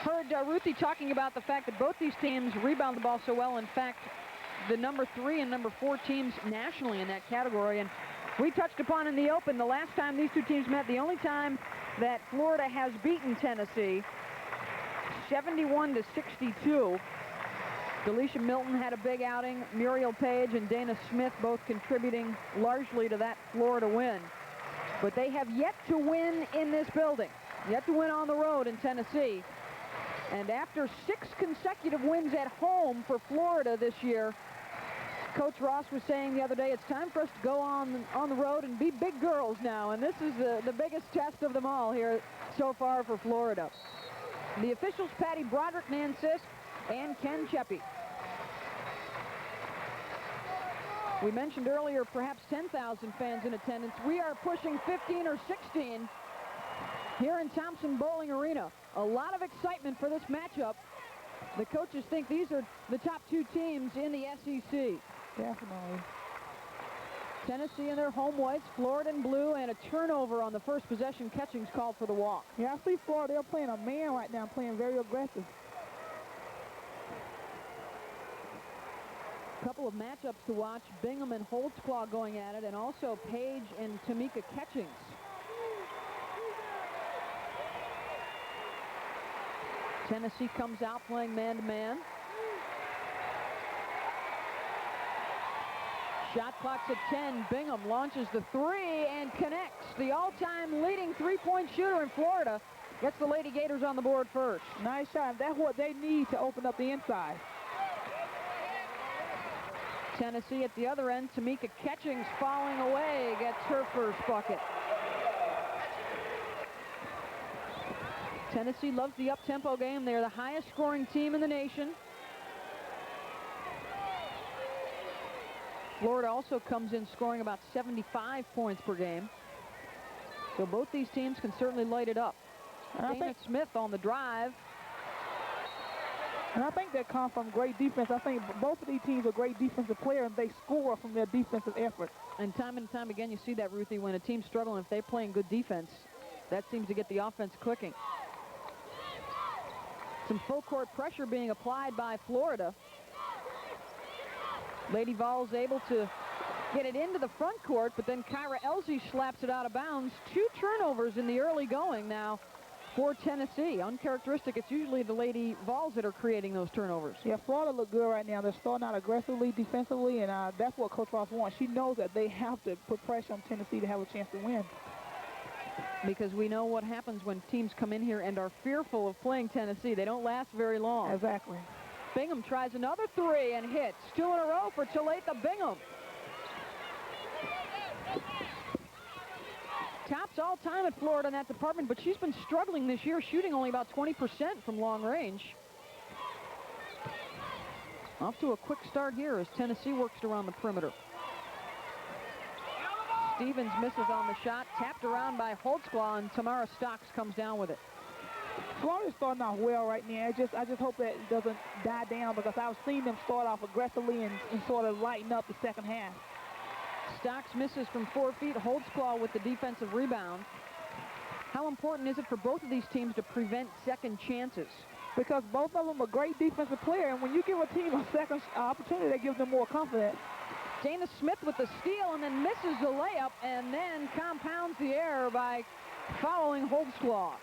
heard Ruthie talking about the fact that both these teams rebound the ball so well. In fact, the number 3 and number 4 teams nationally in that category. And we touched upon in the Open the last time these two teams met, the only time that Florida has beaten Tennessee, 71-62. Delisha Milton had a big outing. Muriel Page and Dana Smith both contributing largely to that Florida win. But they have yet to win in this building, yet to win on the road in Tennessee. And after 6 consecutive wins at home for Florida this year, Coach Ross was saying the other day, it's time for us to go on the road and be big girls now. And this is the biggest test of them all here so far for Florida. The officials, Patty Broderick, Nan Sisk, and Ken Cheppy. We mentioned earlier perhaps 10,000 fans in attendance. We are pushing 15 or 16 here in Thompson Bowling Arena. A lot of excitement for this matchup. The coaches think these are the top 2 teams in the SEC. Definitely. Tennessee in their home whites, Florida in blue, and a turnover on the first possession. Catchings called for the walk. Yeah, I see Florida. They're playing a man right now, playing very aggressive. Couple of matchups to watch. Bingham and Holtzclaw going at it, and also Page and Tamika Catchings. Tennessee comes out playing man-to-man. Shot clock's at 10. Bingham launches the 3 and connects. The all-time leading three-point shooter in Florida gets the Lady Gators on the board first. Nice shot. That's what they need to open up the inside. Tennessee at the other end. Tamika Catchings falling away gets her first bucket. Tennessee loves the up-tempo game. They're the highest scoring team in the nation. Florida also comes in scoring about 75 points per game. So both these teams can certainly light it up. Dana Smith on the drive. And I think that comes from great defense. I think both of these teams are great defensive players, and they score from their defensive effort. And time again, you see that, Ruthie, when a team's struggling, if they're playing good defense, that seems to get the offense clicking. Some full court pressure being applied by Florida. Lady Vols able to get it into the front court, but then Kyra Elsie slaps it out of bounds. 2 turnovers in the early going now for Tennessee. Uncharacteristic. It's usually the Lady Vols that are creating those turnovers. Yeah, Florida look good right now. They're starting out aggressively defensively, and that's what Coach Ross wants. She knows that they have to put pressure on Tennessee to have a chance to win. Because we know what happens when teams come in here and are fearful of playing Tennessee. They don't last very long. Exactly. Bingham tries another 3 and hits. 2 in a row for Talitha Bingham. Tops all time at Florida in that department, but she's been struggling this year, shooting only about 20% from long range. Off to a quick start here as Tennessee works around the perimeter. Stevens misses on the shot, tapped around by Holtzclaw, and Tamara Stocks comes down with it. Florida's starting off well right now. I just hope that it doesn't die down, because I've seen them start off aggressively and sort of lighten up the second half. Stocks misses from 4 feet. Holtzclaw with the defensive rebound. How important is it for both of these teams to prevent second chances? Because both of them are great defensive players, and when you give a team a second opportunity, that gives them more confidence. Dana Smith with the steal and then misses the layup and then compounds the error by fouling Holtzclaw.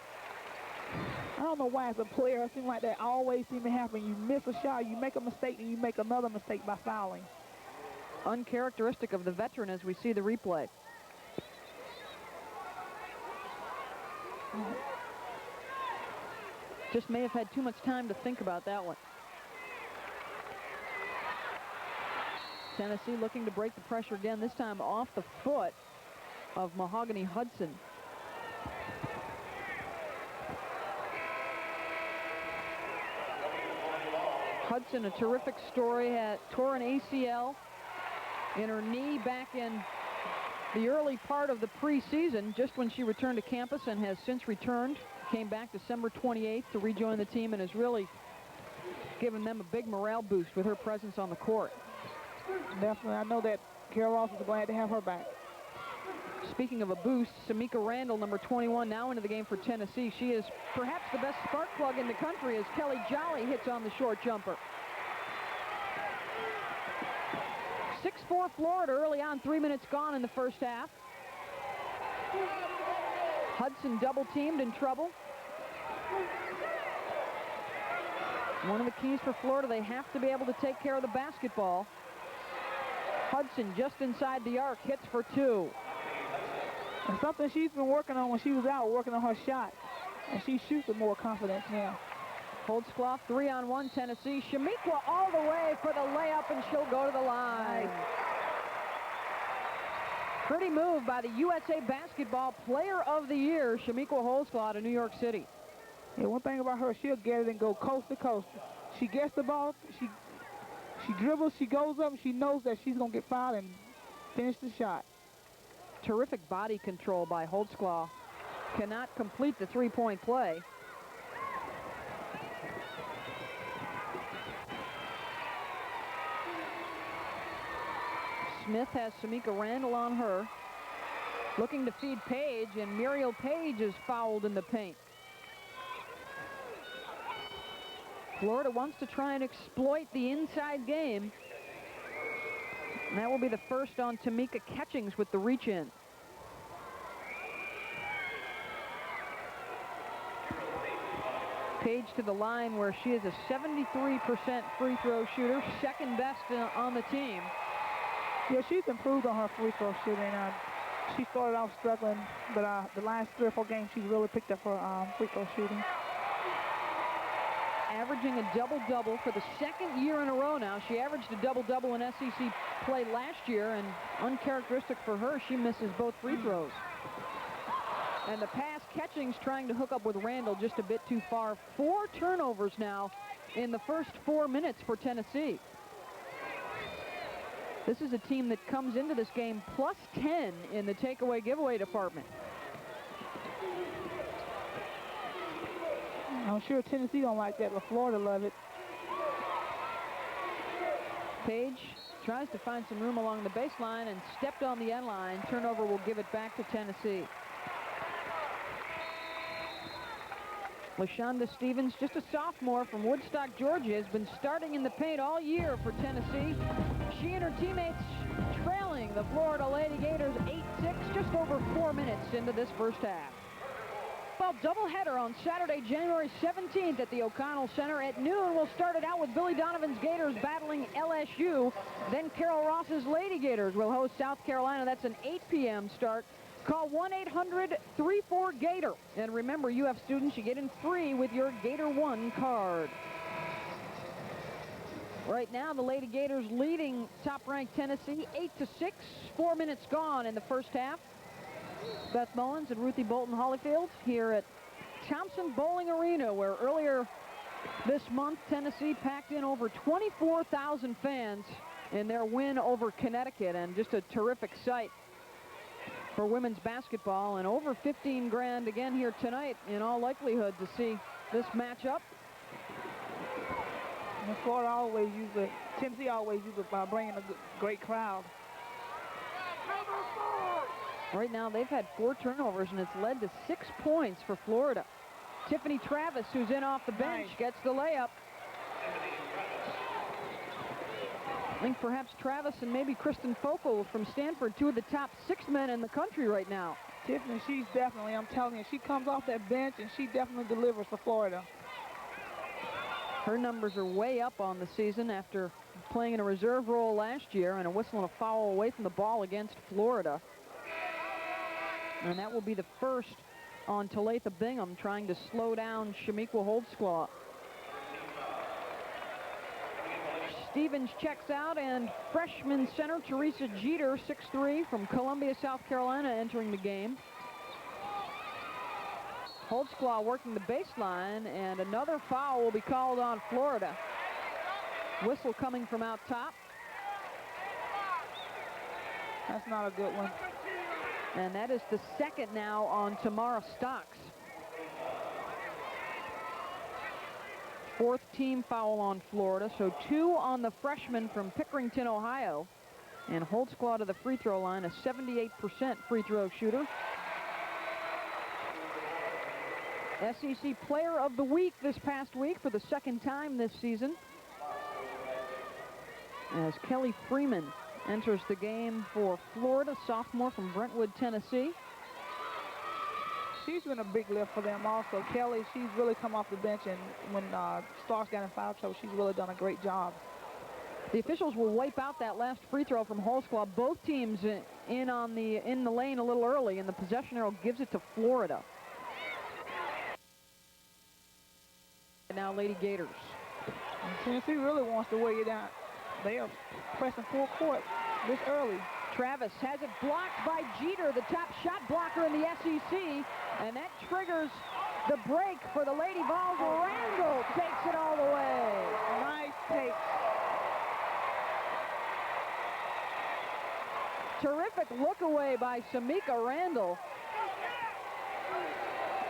I don't know why as a player it seems like that always seems to happen. You miss a shot, you make a mistake, and you make another mistake by fouling. Uncharacteristic of the veteran as we see the replay. Just may have had too much time to think about that one. Tennessee looking to break the pressure again, this time off the foot of Mahogany Hudson. Hudson, a terrific story, had tore an ACL in her knee back in the early part of the preseason, just when she returned to campus, and has since returned. Came back December 28th to rejoin the team and has really given them a big morale boost with her presence on the court. Definitely. I know that Carol Ross is glad to have her back. Speaking of a boost, Samika Randall, number 21, now into the game for Tennessee. She is perhaps the best spark plug in the country as Kelly Jolly hits on the short jumper. 6-4 Florida early on, 3 minutes gone in the first half. Hudson double-teamed, in trouble. One of the keys for Florida, they have to be able to take care of the basketball. Hudson just inside the arc, hits for two. And something she's been working on when she was out, working on her shot. And she shoots with more confidence now. Holtzclaw, 3-on-1, Tennessee. Shamiqua all the way for the layup, and she'll go to the line. Nice. Pretty move by the USA Basketball Player of the Year, Shamiqua Holtzclaw, to New York City. Yeah, one thing about her, she'll get it and go coast to coast. She gets the ball, she dribbles, she goes up, and she knows that she's going to get fouled and finish the shot. Terrific body control by Holtzclaw. Cannot complete the three-point play. Smith has Samika Randall on her. Looking to feed Page, and Muriel Page is fouled in the paint. Florida wants to try and exploit the inside game. And that will be the first on Tamika Catchings with the reach-in. Page to the line where she is a 73% free throw shooter, second best on the team. Yeah, she's improved on her free throw shooting. She started off struggling, but the last 3 or 4 games she's really picked up her free throw shooting. Averaging a double-double for the second year in a row now. She averaged a double-double in SEC play last year, and uncharacteristic for her, she misses both free throws. And the pass, Catchings trying to hook up with Randall just a bit too far. 4 turnovers now in the first 4 minutes for Tennessee. This is a team that comes into this game plus 10 in the takeaway giveaway department. I'm sure Tennessee don't like that, but Florida love it. Page tries to find some room along the baseline and stepped on the end line. Turnover will give it back to Tennessee. LaShonda Stevens, just a sophomore from Woodstock, Georgia, has been starting in the paint all year for Tennessee. She and her teammates trailing the Florida Lady Gators 8-6, just over 4 minutes into this first half. Well, doubleheader on Saturday, January 17th at the O'Connell Center at noon. We'll start it out with Billy Donovan's Gators battling LSU. Then Carol Ross's Lady Gators will host South Carolina. That's an 8 p.m. start. Call 1-800-34-GATOR. And remember, UF students, you get in free with your Gator One card. Right now, the Lady Gators leading top-ranked Tennessee 8-6. 4 minutes gone in the first half. Beth Mullins and Ruthie Bolton-Holyfield here at Thompson Bowling Arena, where earlier this month, Tennessee packed in over 24,000 fans in their win over Connecticut, and just a terrific sight for women's basketball, and over 15 grand again here tonight in all likelihood to see this matchup. And Florida always uses it. Tennessee always uses it by bringing a great crowd. Right now they've had 4 turnovers, and it's led to 6 points for Florida. Tiffany Travis, who's in off the bench, gets the layup. I think perhaps Travis and maybe Kristen Focal from Stanford, 2 of the top 6 men in the country right now. Tiffany, she's definitely, I'm telling you, she comes off that bench and she definitely delivers for Florida. Her numbers are way up on the season after playing in a reserve role last year, and a whistle and a foul away from the ball against Florida. And that will be the first on Talitha Bingham, trying to slow down Shamiqua Holtzclaw. Stevens checks out, and freshman center Teresa Jeter, 6'3", from Columbia, South Carolina, entering the game. Holtzclaw working the baseline, and another foul will be called on Florida. Whistle coming from out top. That's not a good one. And that is the second now on Tamara Stocks. 4th team foul on Florida, so 2 on the freshman from Pickerington, Ohio. And Holtzclaw to the free throw line, a 78% free throw shooter. SEC Player of the Week this past week for the second time this season, as Kelly Freeman enters the game for Florida, sophomore from Brentwood, Tennessee. She's been a big lift for them also. Kelly, she's really come off the bench, and when Starks got in foul trouble, she's really done a great job. The officials will wipe out that last free throw from Holtzclaw. Both teams in the lane a little early, and the possession arrow gives it to Florida. And now Lady Gators. And Tennessee really wants to wear you down. They are pressing full court this early. Travis has it blocked by Jeter, the top shot blocker in the SEC, and that triggers the break for the Lady Vols. Randall takes it all the way. Nice take. Terrific look away by Samika Randall.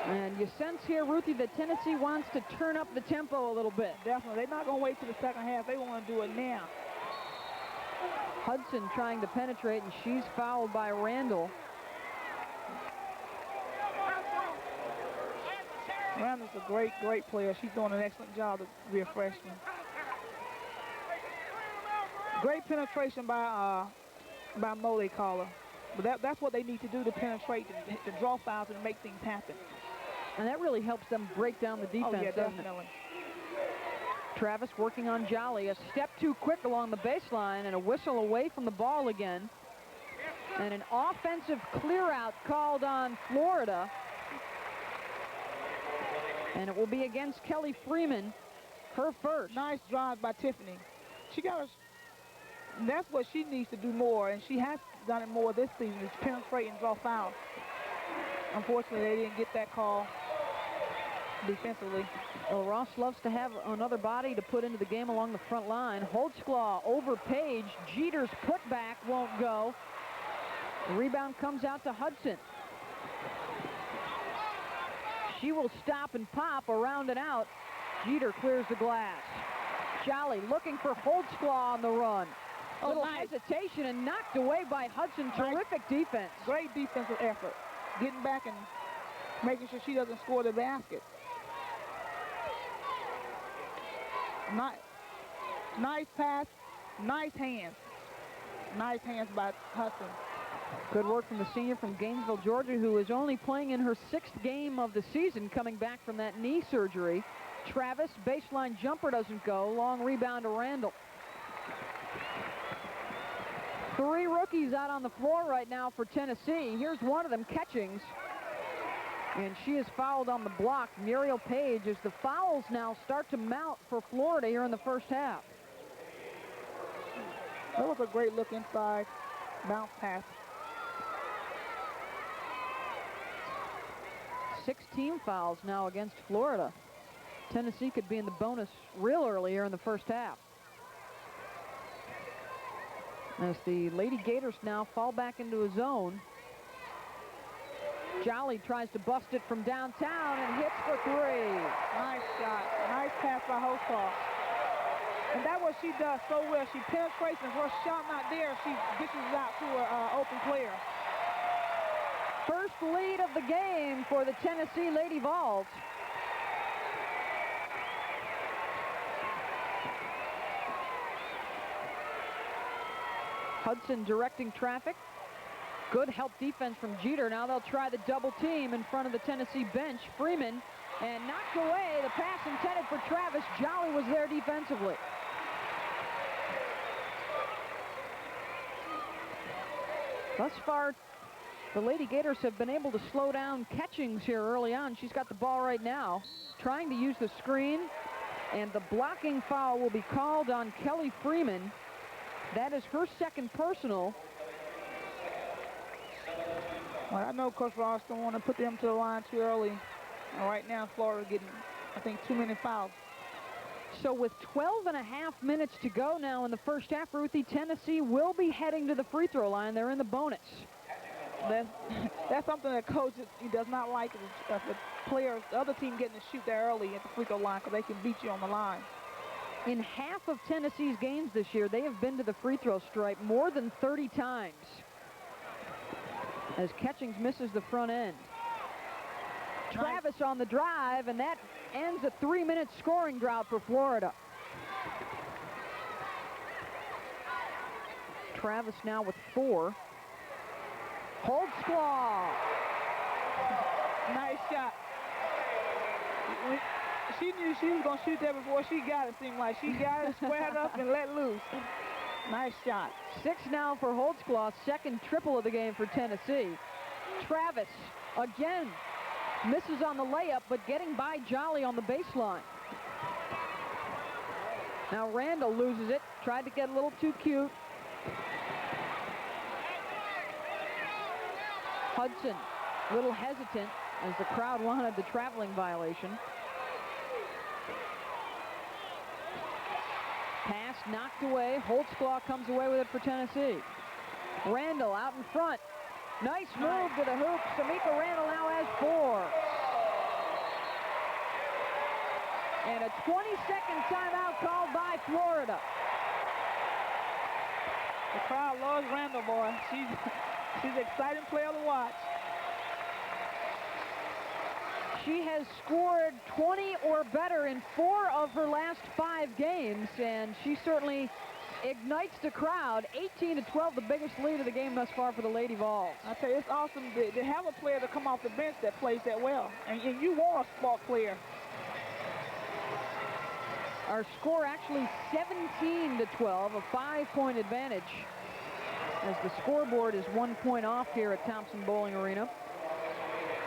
And you sense here, Ruthie, that Tennessee wants to turn up the tempo a little bit. Definitely. They're not going to wait till the second half. They want to do it now. Hudson trying to penetrate, and she's fouled by Randall. Randall's a great, great player. She's doing an excellent job to be a freshman. Great penetration by Mo, they call her. But that's what they need to do, to penetrate, to draw fouls and make things happen. And that really helps them break down the defense. Oh, yeah, definitely. Travis working on Jolly. A step too quick along the baseline, and a whistle away from the ball again. And an offensive clear-out called on Florida. And it will be against Kelly Freeman, her first. Nice drive by Tiffany. She got us. That's what she needs to do more, and she has done it more this season, is penetrate and draw fouls. Unfortunately, they didn't get that call defensively. Well, Ross loves to have another body to put into the game along the front line. Holtzclaw over Page. Jeter's putback won't go. The rebound comes out to Hudson. She will stop and pop around and out. Jeter clears the glass. Jolly looking for Holtzclaw on the run. A little hesitation and knocked away by Hudson. Terrific defense. Great defensive effort. Getting back and making sure she doesn't score the basket. Nice pass, nice hands. Nice hands by Hudson. Good work from the senior from Gainesville, Georgia, who is only playing in her 6th game of the season, coming back from that knee surgery. Travis, baseline jumper doesn't go. Long rebound to Randall. 3 rookies out on the floor right now for Tennessee. Here's one of them, Catchings. And she is fouled on the block. Muriel Page, as the fouls now start to mount for Florida here in the first half. That was a great look inside. Bounce pass. 16 fouls now against Florida. Tennessee could be in the bonus real early here in the first half. As the Lady Gators now fall back into a zone. Jolly tries to bust it from downtown and hits for 3. Nice shot. Nice pass by Holtzclaw. And that's what she does so well. She penetrates, and her shot not there, she dishes it out to an open player. First lead of the game for the Tennessee Lady Vols. Hudson directing traffic. Good help defense from Jeter. Now they'll try the double team in front of the Tennessee bench. Freeman, and knocked away. The pass intended for Travis. Jolly was there defensively. Thus far, the Lady Gators have been able to slow down Catchings here early on. She's got the ball right now, trying to use the screen, and the blocking foul will be called on Kelly Freeman. That is her second personal. Well, I know Coach Ross don't want to put them to the line too early. And right now, Florida getting, I think, too many fouls. So with 12 and a half minutes to go now in the first half, Ruthie, Tennessee will be heading to the free throw line. They're in the bonus. That's something that coach he does not like, the players, the other team getting to shoot there early at the free throw line, because they can beat you on the line. In half of Tennessee's games this year, they have been to the free throw stripe more than 30 times. As Catchings misses the front end. Travis on the drive, and that ends a 3-minute scoring drought for Florida. Travis now with 4. Holtzclaw. Nice shot. She knew she was going to shoot that before she got it, seemed like. She got it, squared up, and let loose. Nice shot. 6 now for Holtzclaw, second triple of the game for Tennessee. Travis, again, misses on the layup, but getting by Jolly on the baseline. Now Randall loses it, tried to get a little too cute. Hudson, a little hesitant as the crowd wanted the traveling violation. Pass knocked away. Holtzclaw comes away with it for Tennessee. Randall out in front. Nice move to the hoop. Shamika Randall now has 4. And a 20-second timeout called by Florida. The crowd loves Randall, boy. She's an exciting player to watch. She has scored 20 or better in 4 of her last 5 games, and she certainly ignites the crowd. 18-12, the biggest lead of the game thus far for the Lady Vols. I tell you, it's awesome to have a player to come off the bench that plays that well, and you want a spark player. Our score actually 17-12, a 5-point advantage, as the scoreboard is 1 point off here at Thompson Bowling Arena.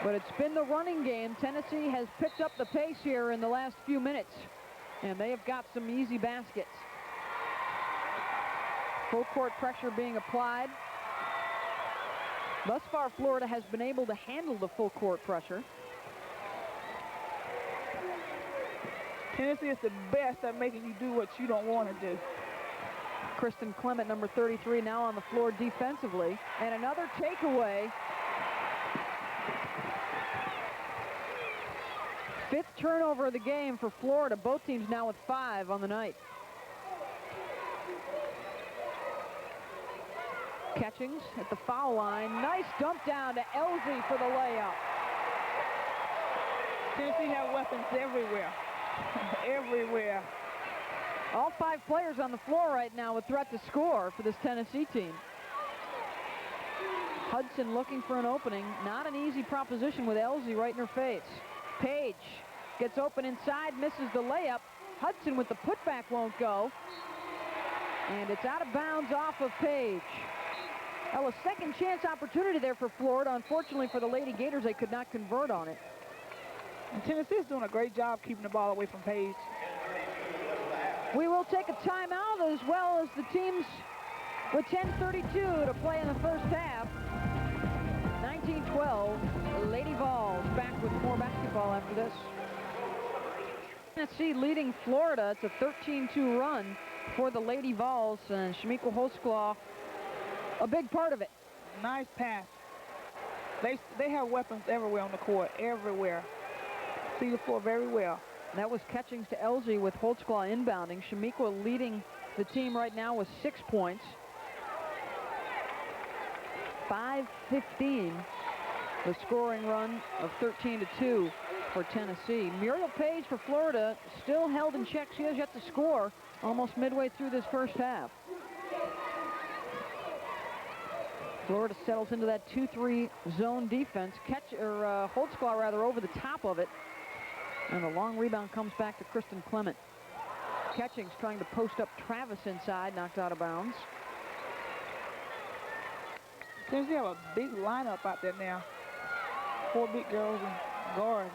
But it's been the running game. Tennessee has picked up the pace here in the last few minutes, and they have got some easy baskets. Full court pressure being applied. Thus far, Florida has been able to handle the full court pressure. Tennessee is the best at making you do what you don't want to do. Kristen Clement, number 33, now on the floor defensively. And another takeaway. 5th turnover of the game for Florida. Both teams now with 5 on the night. Catchings at the foul line. Nice dump down to Elsie for the layup. Tennessee have weapons everywhere. Everywhere. All 5 players on the floor right now with threat to score for this Tennessee team. Hudson looking for an opening. Not an easy proposition with Elsie right in her face. Page gets open inside, misses the layup. Hudson with the putback won't go. And it's out of bounds off of Page. Well, a second chance opportunity there for Florida. Unfortunately for the Lady Gators, they could not convert on it. And Tennessee's doing a great job keeping the ball away from Page. We will take a timeout as well as the teams with 10:32 to play in the first half. 19-12, Lady Vols back with more basketball after this. Tennessee leading Florida. It's a 13-2 run for the Lady Vols, and Shamika Holtzclaw a big part of it. Nice pass. They have weapons everywhere on the court, everywhere. See the floor very well. That was Catchings to Elsie with Holtzclaw inbounding. Shamika leading the team right now with 6 points. 5:15, the scoring run of 13-2 for Tennessee. Muriel Page for Florida still held in check. She has yet to score almost midway through this first half. Florida settles into that 2-3 zone defense. Holtzclaw rather over the top of it. And the long rebound comes back to Kristen Clement. Catchings trying to post up Travis inside, knocked out of bounds. Tennessee have a big lineup out there now. 4 big girls and guard.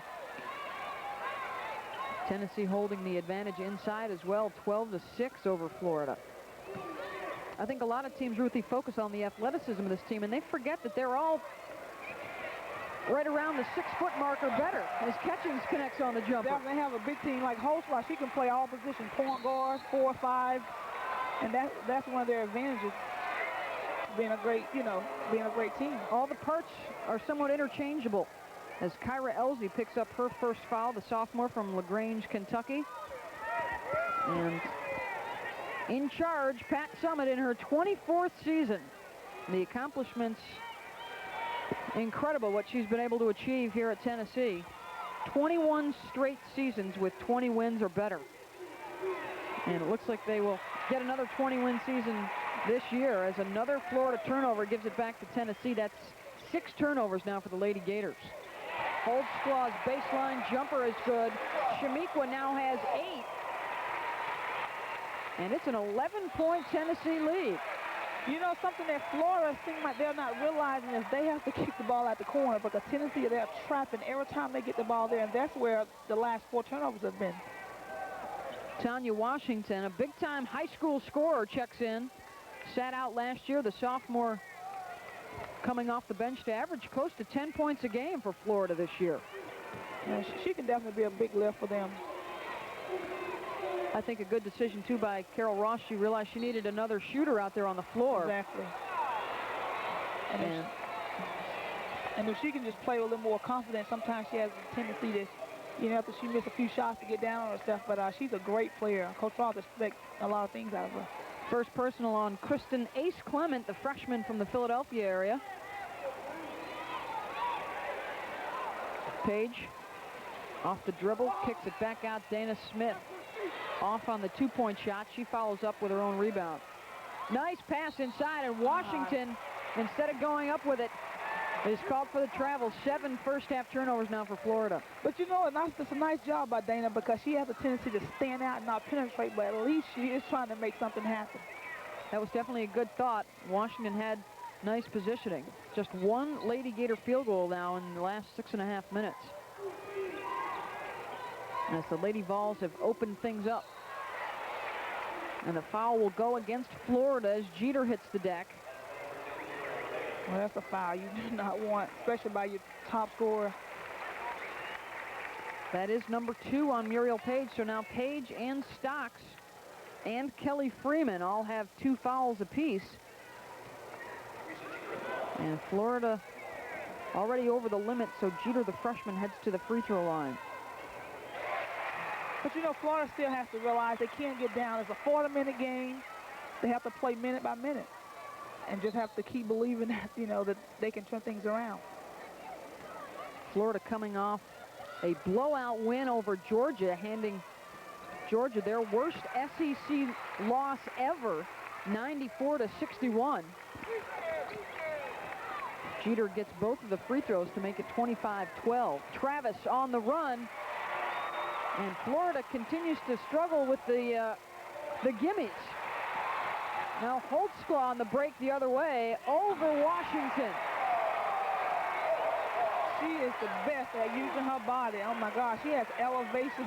Tennessee holding the advantage inside as well, 12-6 over Florida. I think a lot of teams, Ruthie, focus on the athleticism of this team, and they forget that they're all right around the 6-foot mark or better as Catchings connects on the jumper. They have a big team like Holtzclaw. She can play all positions, point guard, 4 or 5, and that's one of their advantages. Being a great team. All the parts are somewhat interchangeable as Kyra Elsie picks up her first foul, the sophomore from LaGrange, Kentucky. And in charge, Pat Summitt in her 24th season. The accomplishments, incredible what she's been able to achieve here at Tennessee. 21 straight seasons with 20 wins or better. And it looks like they will get another 20-win season this year as another Florida turnover gives it back to Tennessee. That's 6 turnovers now for the Lady Gators. Holdsclaw's baseline jumper is good. Shamiqua now has 8. And it's an 11-point Tennessee lead. You know, something that Florida seems like they're not realizing is they have to kick the ball out the corner, because Tennessee, they're trapping every time they get the ball there, and that's where the last 4 turnovers have been. Tanya Washington, a big-time high school scorer, checks in. Sat out last year, the sophomore coming off the bench to average close to 10 points a game for Florida this year. Yeah, she can definitely be a big lift for them. I think a good decision, too, by Carol Ross. She realized she needed another shooter out there on the floor. Exactly. And if she can just play with a little more confidence, sometimes she has a tendency to, you know, after she missed a few shots to get down on herself. But she's a great player. Coach Ross expects a lot of things out of her. First personal on Kristen Ace Clement, the freshman from the Philadelphia area. Page off the dribble, kicks it back out. Dana Smith off on the 2-point shot. She follows up with her own rebound. Nice pass inside, and Washington, instead of going up with it, is called for the travel. 7 first-half turnovers now for Florida. But you know, it's a nice job by Dana, because she has a tendency to stand out and not penetrate, but at least she is trying to make something happen. That was definitely a good thought. Washington had nice positioning. Just 1 Lady Gator field goal now in the last 6.5 minutes. As the Lady Vols have opened things up. And the foul will go against Florida as Jeter hits the deck. Well, that's a foul you do not want, especially by your top scorer. That is number 2 on Muriel Page. So now Page and Stocks and Kelly Freeman all have 2 fouls apiece. And Florida already over the limit, so Jeter, the freshman, heads to the free throw line. But you know, Florida still has to realize they can't get down. It's a 40-minute game. They have to play minute by minute, and just have to keep believing that, you know, that they can turn things around. Florida coming off a blowout win over Georgia, handing Georgia their worst SEC loss ever, 94-61. Jeter gets both of the free throws to make it 25-12. Travis on the run, and Florida continues to struggle with the gimmies. Now Holdsclaw on the break the other way over Washington. She is the best at using her body. Oh my gosh, she has elevation.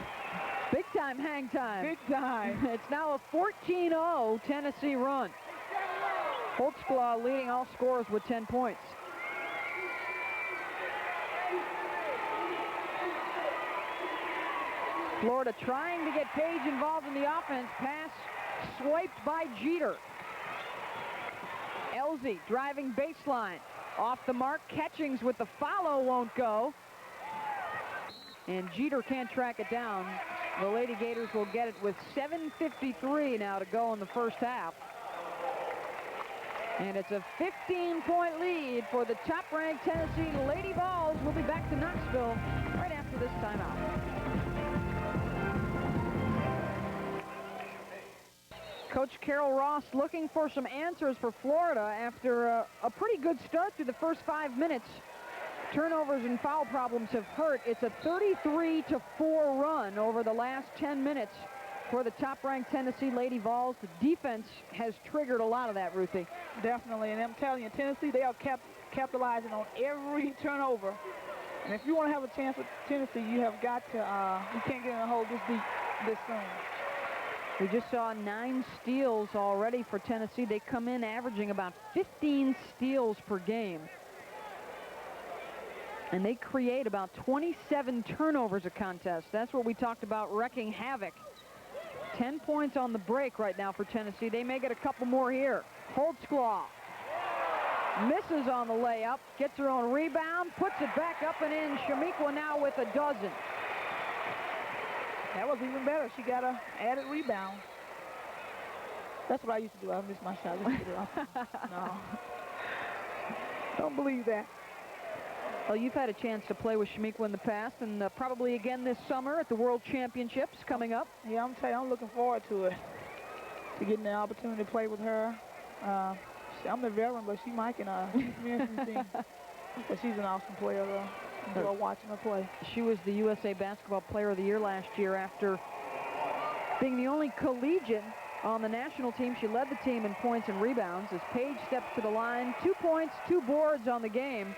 Big time hang time. Big time. It's now a 14-0 Tennessee run. Holdsclaw leading all scorers with 10 points. Florida trying to get Page involved in the offense. Pass swiped by Jeter. Elsie driving baseline. Off the mark. Catchings with the follow won't go. And Jeter can't track it down. The Lady Gators will get it with 7:53 now to go in the first half. And it's a 15-point lead for the top-ranked Tennessee Lady Vols. We'll be back to Knoxville right after this timeout. Coach Carol Ross looking for some answers for Florida after a pretty good start through the first 5 minutes. Turnovers and foul problems have hurt. It's a 33-4 run over the last 10 minutes for the top-ranked Tennessee Lady Vols. The defense has triggered a lot of that, Ruthie. Definitely, and I'm telling you, Tennessee, they are capitalizing on every turnover. And if you want to have a chance with Tennessee, you have got to, you can't get in a hole this deep this soon. We just saw 9 steals already for Tennessee. They come in averaging about 15 steals per game. And they create about 27 turnovers a contest. That's what we talked about, wrecking havoc. 10 points on the break right now for Tennessee. They may get a couple more here. Holdsclaw misses on the layup, gets her own rebound, puts it back up and in. Shamiqua now with a dozen. That was even better. She got a added rebound. That's what I used to do. I missed my shot. I used to do it. No. Don't believe that. Well, you've had a chance to play with Shamiqua in the past, and probably again this summer at the World Championships coming up. Yeah, I'm telling you, I'm looking forward to it. To getting the opportunity to play with her. I'm the veteran, but she might can teach me some things. But she's an awesome player, though. Enjoy watching her play. She was the USA Basketball Player of the Year last year after being the only collegiate on the national team. She led the team in points and rebounds as Paige steps to the line. 2 points, 2 boards on the game,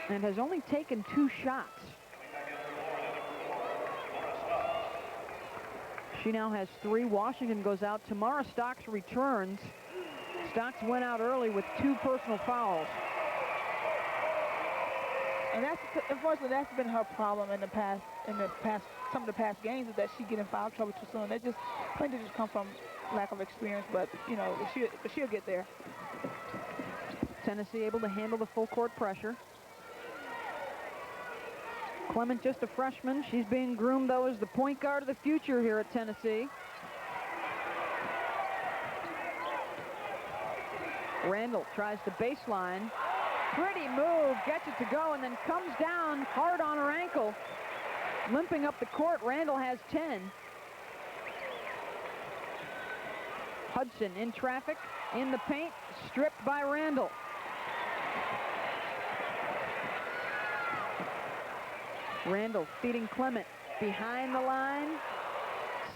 and has only taken 2 shots. She now has 3. Washington goes out. Tamara Stocks returns. Stocks went out early with 2 personal fouls. And that's, unfortunately, that's been her problem in the past, some of the past games, is that she get in foul trouble too soon. I think they just come from lack of experience, but, you know, she'll get there. Tennessee able to handle the full court pressure. Clement, just a freshman. She's being groomed, though, as the point guard of the future here at Tennessee. Randall tries the baseline. Pretty move, gets it to go, and then comes down hard on her ankle. Limping up the court, Randall has 10. Hudson in traffic, in the paint, stripped by Randall. Randall feeding Clement behind the line.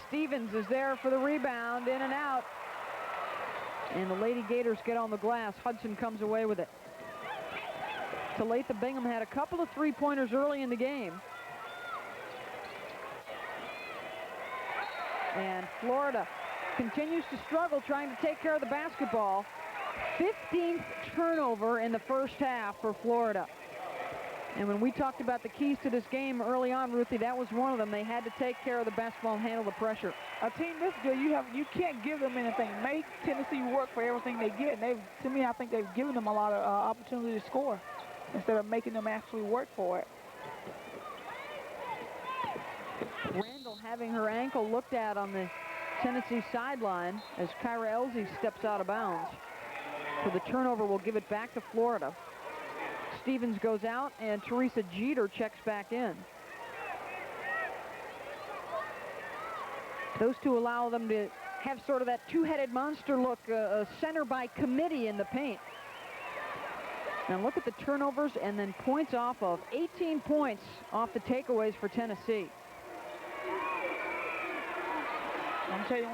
Stevens is there for the rebound, in and out. And the Lady Gators get on the glass. Hudson comes away with it. Talitha Bingham had a couple of 3-pointers early in the game. And Florida continues to struggle trying to take care of the basketball. 15th turnover in the first half for Florida. And when we talked about the keys to this game early on, Ruthie, that was one of them. They had to take care of the basketball and handle the pressure. A team this good, you can't give them anything. Make Tennessee work for everything they get. And to me, I think they've given them a lot of opportunity to score instead of making them actually work for it. Randall having her ankle looked at on the Tennessee sideline as Kyra Elzy steps out of bounds. So the turnover will give it back to Florida. Stevens goes out, and Teresa Jeter checks back in. Those two allow them to have sort of that two-headed monster look, a center by committee in the paint. Now look at the turnovers and then points off of. 18 points off the takeaways for Tennessee. I'm telling you,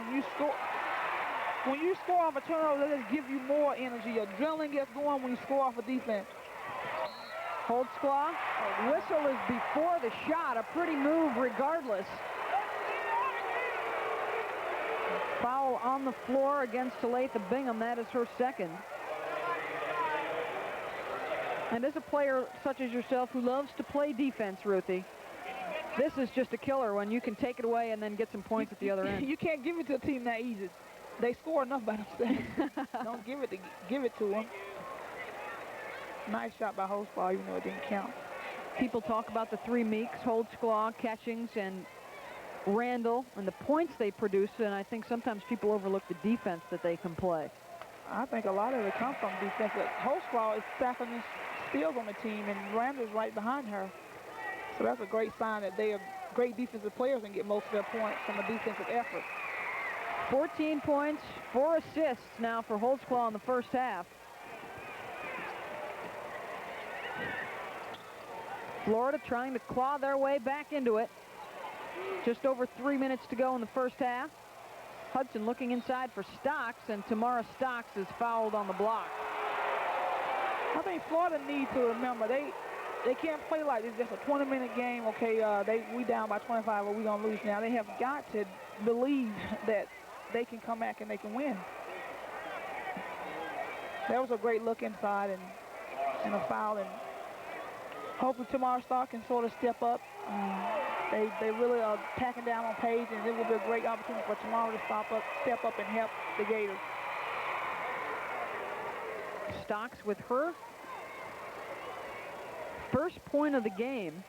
when you score off a turnover, that just gives you more energy. Your adrenaline gets going when you score off a defense. Holtzclaw, a whistle is before the shot. A pretty move regardless. Foul on the floor against Talitha Bingham. That is her second. And as a player such as yourself who loves to play defense, Ruthie, this is just a killer when you can take it away and then get some points at the other end. You can't give it to a team that easy. They score enough by themselves. Don't give it to them. Nice shot by Holtzclaw, even though it didn't count. People talk about the 3 Meeks, Holtzclaw, Catchings, and Randall, and the points they produce, and I think sometimes people overlook the defense that they can play. I think a lot of it comes from defense. Holtzclaw is stacking his steals on the team, and Randall's right behind her. So that's a great sign that they are great defensive players and get most of their points from a defensive effort. 14 points, 4 assists now for Holtzclaw in the first half. Florida trying to claw their way back into it. Just over 3 minutes to go in the first half. Hudson looking inside for Stocks, and Tamara Stocks is fouled on the block. I think Florida needs to remember they can't play like this. Just a 20-minute game. Okay, we down by 25, or we gonna lose now. They have got to believe that they can come back and they can win. That was a great look inside and a foul, and hopefully Tamara Stocks can sort of step up. They really are packing down on Paige, and it will be a great opportunity for Tamara to step up and help the Gators. Stocks with her first point of the game.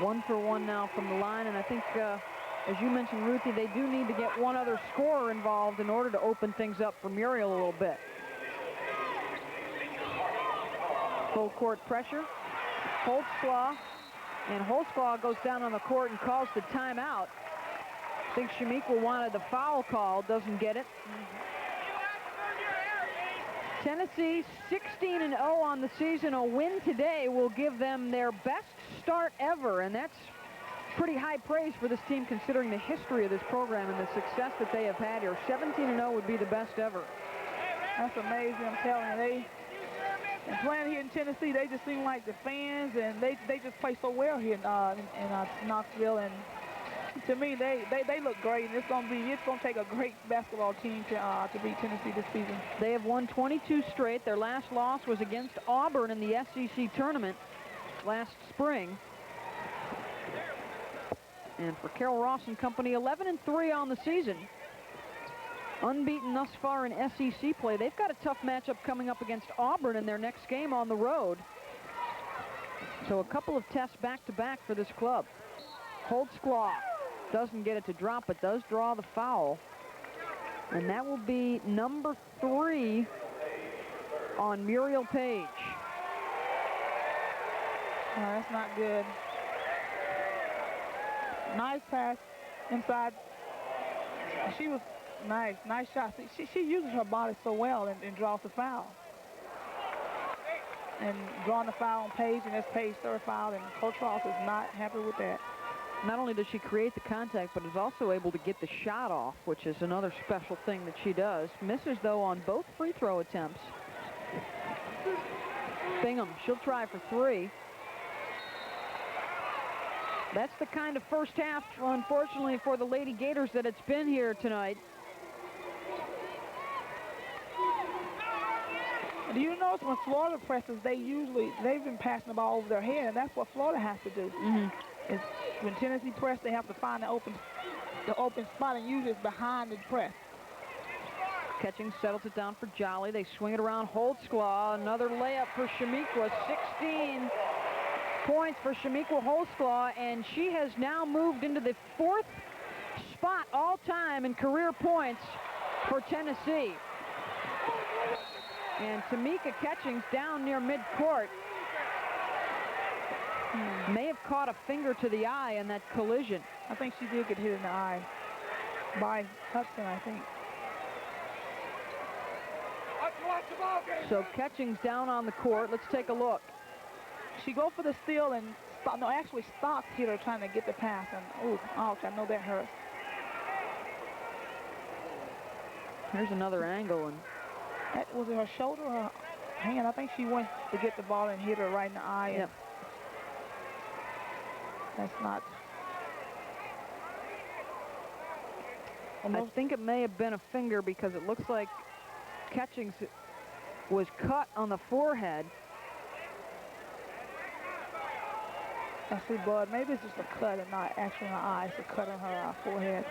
1 for 1 now from the line, and I think, as you mentioned, Ruthie, they do need to get one other scorer involved in order to open things up for Muriel a little bit. Full court pressure. Holtzclaw, and Holtzclaw goes down on the court and calls the timeout. I think Shamiqua wanted the foul call, doesn't get it. Tennessee 16-0 on the season. A win today will give them their best start ever, and that's pretty high praise for this team considering the history of this program and the success that they have had here. 17-0 would be the best ever. That's amazing, I'm telling you. And playing here in Tennessee, they just seem like the fans, and they just play so well here in Knoxville. And to me, they look great, and it's gonna take a great basketball team to beat Tennessee this season. They have won 22 straight. Their last loss was against Auburn in the SEC tournament last spring. And for Carol Ross and company, 11-3 on the season. Unbeaten thus far in SEC play. They've got a tough matchup coming up against Auburn in their next game on the road. So a couple of tests back-to-back for this club. Holtzclaw doesn't get it to drop, but does draw the foul. And that will be number 3 on Muriel Page. Oh, that's not good. Nice pass inside. She was nice shot. She uses her body so well and draws the foul. And drawing the foul on Page, and that's Page's third foul, and Coach Ross is not happy with that. Not only does she create the contact, but is also able to get the shot off, which is another special thing that she does. Misses, though, on both free throw attempts. Bingham, she'll try for 3. That's the kind of first half, unfortunately, for the Lady Gators that it's been here tonight. Do you notice when Florida presses, they've been passing the ball over their head, and that's what Florida has to do. Is when Tennessee press, they have to find the open spot, and usually it's behind the press. Catching settles it down for Jolly. They swing it around Holtzclaw. Another layup for Shamiqua. 16 points for Shamiqua Holtzclaw, and she has now moved into the 4th spot all-time in career points for Tennessee. And Tamika Catchings down near midcourt. May have caught a finger to the eye in that collision. I think she did get hit in the eye by Hudson, I think. So Catchings down on the court. Let's take a look. She go for the steal, and actually Stocks hit her trying to get the pass, and oh, ouch, I know that hurt. Here's another angle, and was it her shoulder or her hand? I think she went to get the ball and hit her right in the eye. Yep. That's not. I think it may have been a finger because it looks like Catchings was cut on the forehead. I see blood. Maybe it's just a cut and not actually in the eye. It's a cut on her forehead.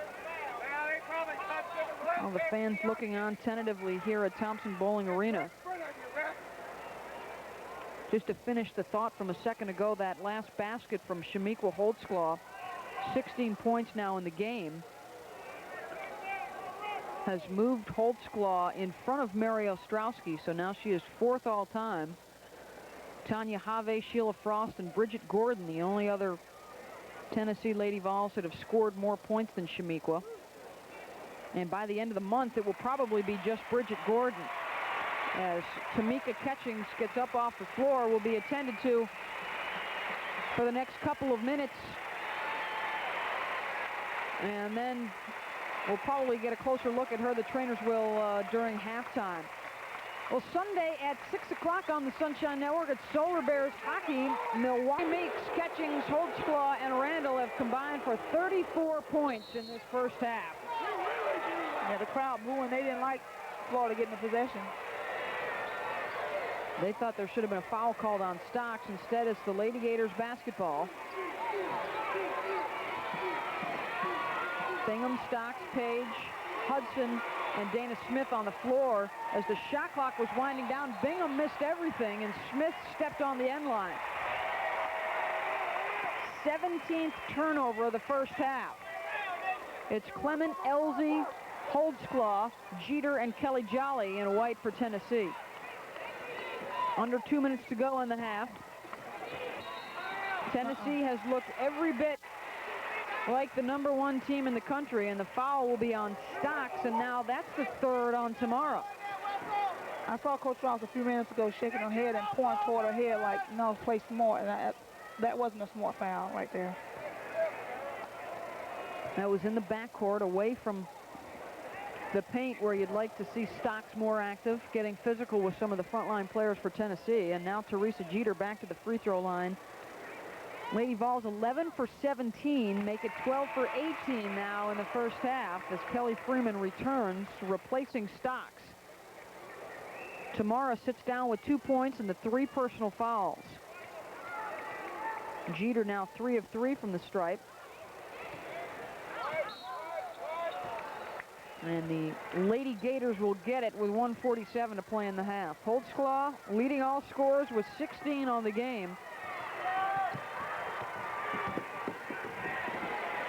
Well, the fans looking on tentatively here at Thompson Bowling Arena. Just to finish the thought from a second ago, that last basket from Shamiqua Holtzclaw, 16 points now in the game, has moved Holtzclaw in front of Mary Ostrowski, so now she is 4th all-time. Tanya Have, Sheila Frost, and Bridget Gordon, the only other Tennessee Lady Vols that have scored more points than Shamiqua. And by the end of the month, it will probably be just Bridget Gordon, as Tamika Catchings gets up off the floor, will be attended to for the next couple of minutes. And then we'll probably get a closer look at her. The trainers will during halftime. Well, Sunday at 6 o'clock on the Sunshine Network, it's Solar Bears hockey. Milwaukee Meeks, Catchings, Holtzclaw, and Randall have combined for 34 points in this first half. Yeah, the crowd booing. They didn't like Florida getting the possession. They thought there should have been a foul called on Stocks. Instead, it's the Lady Gators basketball. Bingham, Stocks, Page, Hudson, and Dana Smith on the floor. As the shot clock was winding down, Bingham missed everything, and Smith stepped on the end line. 17th turnover of the first half. It's Clement, Elsie, Holdsclaw, Jeter, and Kelly Jolly in white for Tennessee. Under 2 minutes to go in the half. Tennessee has looked every bit like the #1 team in the country, and the foul will be on Stocks, and now that's the third on Tamara. I saw Coach Ross a few minutes ago shaking her head and pointing toward her head like, no, play smart, and that wasn't a smart foul right there. That was in the backcourt, away from the paint where you'd like to see Stocks more active, getting physical with some of the frontline players for Tennessee. And now Teresa Jeter back to the free throw line. Lady Vols 11 for 17, make it 12 for 18 now in the first half as Kelly Freeman returns, replacing Stocks. Tamara sits down with 2 points and the 3 personal fouls. Jeter now 3 of 3 from the stripe. And the Lady Gators will get it with 1:47 to play in the half. Holdsclaw leading all scorers with 16 on the game.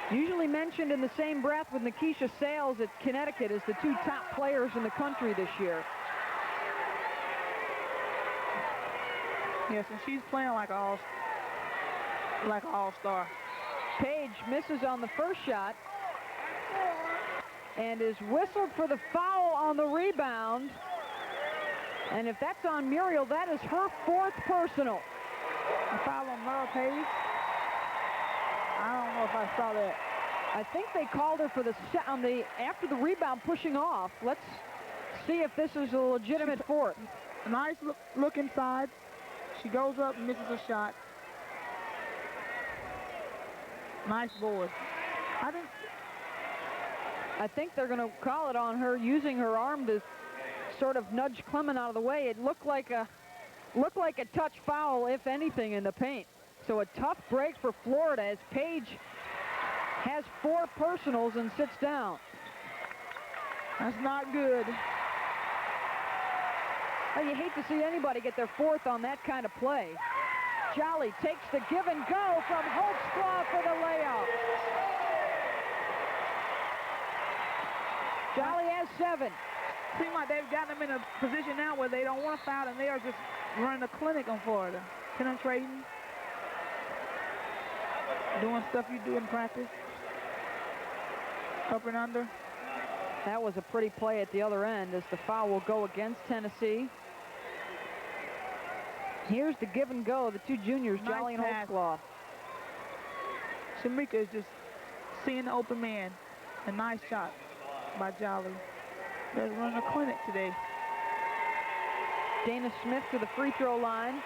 Usually mentioned in the same breath with Nikisha Sales at Connecticut as the 2 top players in the country this year. Yes, and she's playing like an all-star. Page misses on the first shot and is whistled for the foul on the rebound. And if that's on Muriel, that is her 4th personal. The foul on Laura Page. I don't know if I saw that. I think they called her for the after the rebound pushing off. Let's see if this is a legitimate 4th. Nice look inside. She goes up and misses a shot. Nice board. I think they're going to call it on her using her arm to sort of nudge Clement out of the way. It looked like a touch foul, if anything, in the paint. So a tough break for Florida as Page has 4 personals and sits down. That's not good. Well, you hate to see anybody get their 4th on that kind of play. Jolly takes the give and go from Holdsclaw for the layup. Jolly has 7. Seems like they've got them in a position now where they don't want to foul, and they are just running a clinic on Florida. Penetrating. Doing stuff you do in practice. Up and under. That was a pretty play at the other end as the foul will go against Tennessee. Here's the give and go, the 2 juniors, Nice Jolly and pass. Holdsclaw. Shamika is just seeing the open man. A nice shot by Jolly. They're running a clinic today. Dana Smith to the free throw line.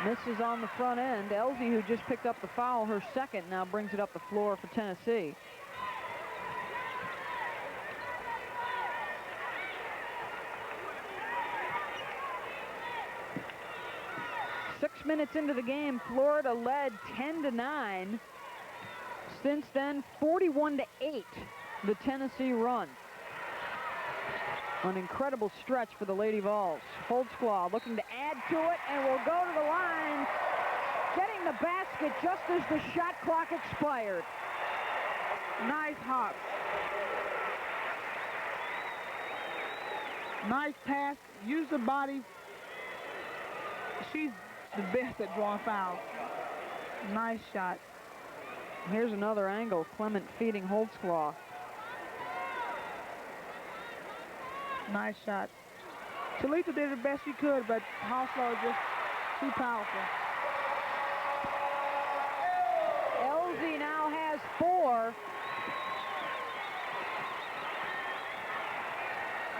Misses on the front end. Elsie, who just picked up the foul, her 2nd, now brings it up the floor for Tennessee. Six minutes into the game, Florida led 10-9. Since then, 41-8, the Tennessee run. An incredible stretch for the Lady Vols. Holdsclaw looking to add to it and will go to the line, getting the basket just as the shot clock expired. Nice hop. Nice pass. Use the body. She's the best at drawing fouls. Nice shot. Here's another angle. Clement feeding Holdsclaw. Nice shot. Talita did the best she could, but Holdsclaw is just too powerful. Elsie now has 4.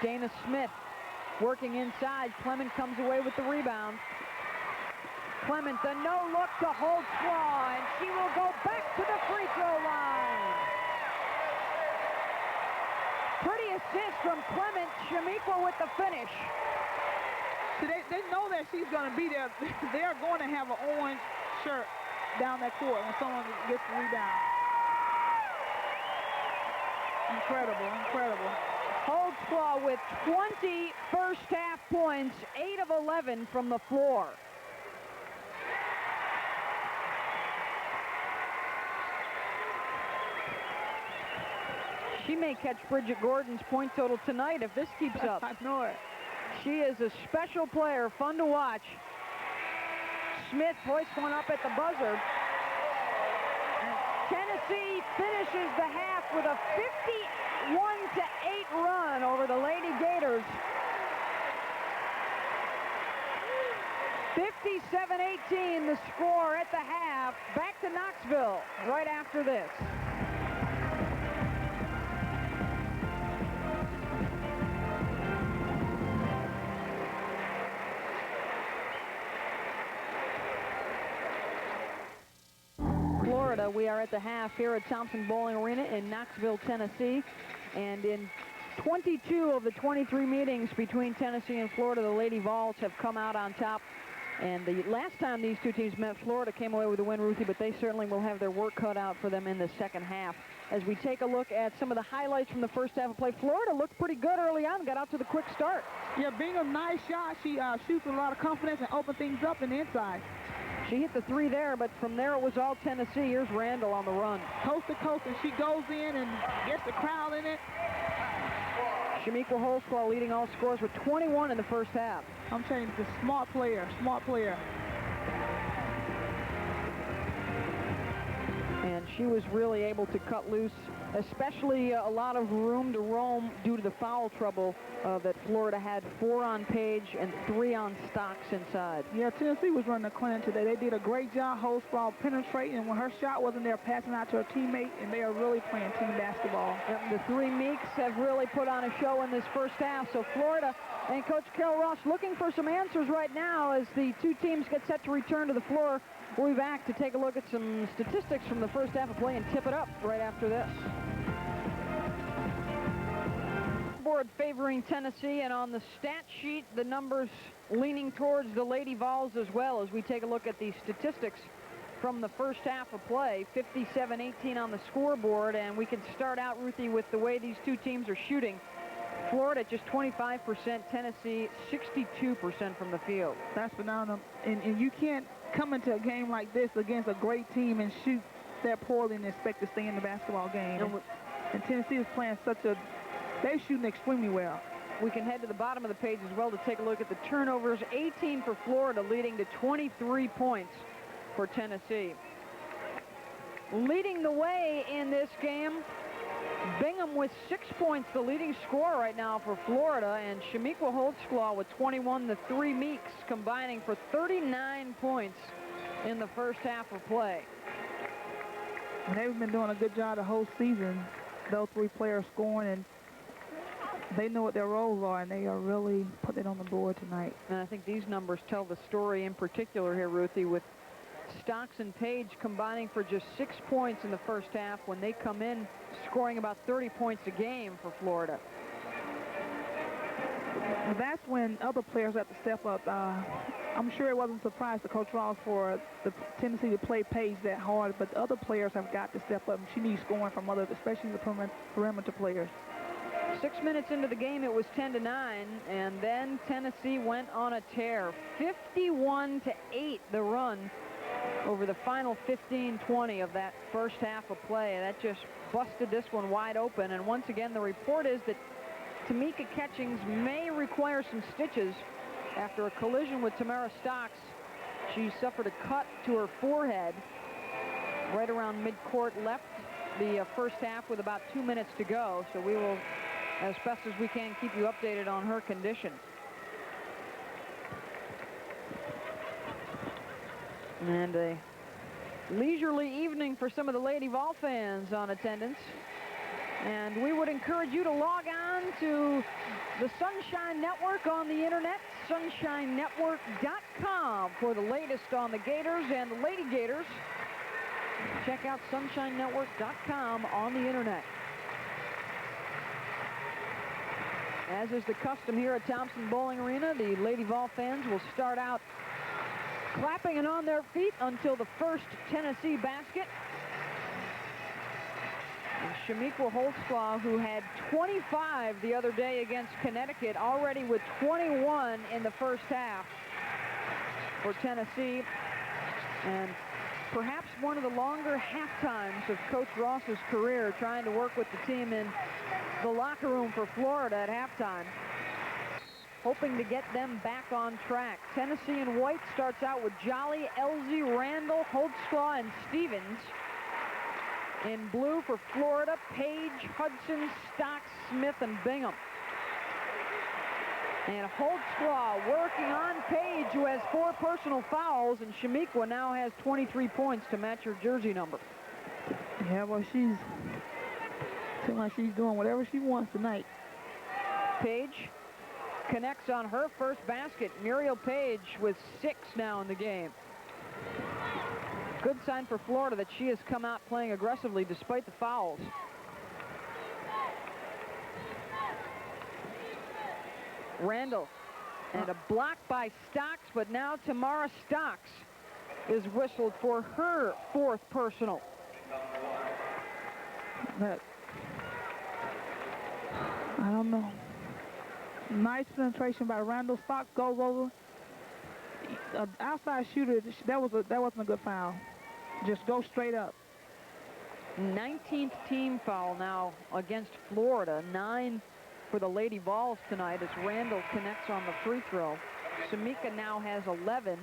Dana Smith working inside. Clement comes away with the rebound. Clement, the no-look to Holdsclaw, and she will go back to the free throw line. Pretty assist from Clement. Shamika with the finish. So they know that she's going to be there. They're going to have an orange shirt down that court when someone gets the rebound. Incredible, incredible. Holdsclaw with 20 first half points, 8 of 11 from the floor. She may catch Bridget Gordon's point total tonight if this keeps up. I know it. She is a special player, fun to watch. Smith hoists one up at the buzzer. And Tennessee finishes the half with a 51-8 run over the Lady Gators. 57-18 the score at the half. Back to Knoxville right after this. Florida, we are at the half here at Thompson Bowling Arena in Knoxville, Tennessee. And in 22 of the 23 meetings between Tennessee and Florida, the Lady Vols have come out on top. And the last time these two teams met, Florida came away with a win, Ruthie, but they certainly will have their work cut out for them in the second half. As we take a look at some of the highlights from the first half of play, Florida looked pretty good early on, got out to the quick start. Yeah, Bingham, nice shot. She shoots with a lot of confidence and opens things up in the inside. She hit the three there, but from there it was all Tennessee. Here's Randall on the run. Coast to coast, and she goes in and gets the crowd in it. Shamiqua Holsclaw leading all scores with 21 in the first half. I'm telling you, it's a smart player, smart player. And she was really able to cut loose, especially a lot of room to roam due to the foul trouble that Florida had. 4 on Page and 3 on Stocks inside. Yeah, Tennessee was running the clinic today. They did a great job, Holsclaw penetrating, and when her shot wasn't there, passing out to her teammate, and they are really playing team basketball. Yep, the 3 Meeks have really put on a show in this first half. So Florida and Coach Carol Ross looking for some answers right now as the two teams get set to return to the floor. We'll be back to take a look at some statistics from the first half of play and tip it up right after this. Board favoring Tennessee, and on the stat sheet, the numbers leaning towards the Lady Vols as well as we take a look at the statistics from the first half of play. 57-18 on the scoreboard, and we can start out, Ruthie, with the way these two teams are shooting. Florida just 25%, Tennessee 62% from the field. That's phenomenal. And you can't come into a game like this against a great team and shoot that poorly and expect to stay in the basketball game. And Tennessee is playing they're shooting extremely well. We can head to the bottom of the page as well to take a look at the turnovers. 18 for Florida, leading to 23 points for Tennessee. Leading the way in this game, Bingham with 6 points, the leading scorer right now for Florida, and Shamiqua Holsclaw with 21. The 3 Meeks combining for 39 points in the first half of play. And they've been doing a good job the whole season, those 3 players scoring, and they know what their roles are, and they are really putting it on the board tonight. And I think these numbers tell the story in particular here, Ruthie, with Stocks and Page combining for just 6 points in the first half when they come in scoring about 30 points a game for Florida. That's when other players have to step up. I'm sure it wasn't a surprise to Coach Ross for the Tennessee to play Page that hard, but the other players have got to step up. She needs scoring from others, especially the perimeter players. 6 minutes into the game, it was 10-9, and then Tennessee went on a tear. 51-8 the run over the final 15-20 of that first half of play. That just busted this one wide open. And once again, the report is that Tamika Catchings may require some stitches after a collision with Tamara Stocks. She suffered a cut to her forehead right around midcourt. Left the first half with about 2 minutes to go. So we will, as best as we can, keep you updated on her condition. And a leisurely evening for some of the Lady Vol fans on attendance. And we would encourage you to log on to the Sunshine Network on the internet, sunshinenetwork.com, for the latest on the Gators and the Lady Gators. Check out sunshinenetwork.com on the internet. As is the custom here at Thompson Bowling Arena, the Lady Vol fans will start out clapping and on their feet until the first Tennessee basket. And Shamiqua Holsclaw, who had 25 the other day against Connecticut, already with 21 in the first half for Tennessee. And perhaps one of the longer half times of Coach Ross's career, trying to work with the team in the locker room for Florida at halftime, hoping to get them back on track. Tennessee in white starts out with Jolly, Elsie, Randall, Holtzclaw, and Stevens. In blue for Florida, Page, Hudson, Stocks, Smith, and Bingham. And Holtzclaw working on Page, who has 4 personal fouls, and Shamiqua now has 23 points to match her jersey number. Yeah, well, seems like she's doing whatever she wants tonight. Page connects on her first basket. Muriel Page with 6 now in the game. Good sign for Florida that she has come out playing aggressively despite the fouls. Randall, and a block by Stocks, but now Tamara Stocks is whistled for her 4th personal. But I don't know. Nice penetration by Randall. Stocks goes over. Outside shooter, that wasn't a good foul. Just go straight up. 19th team foul now against Florida. 9 for the Lady Vols tonight as Randall connects on the free throw. Samika now has 11,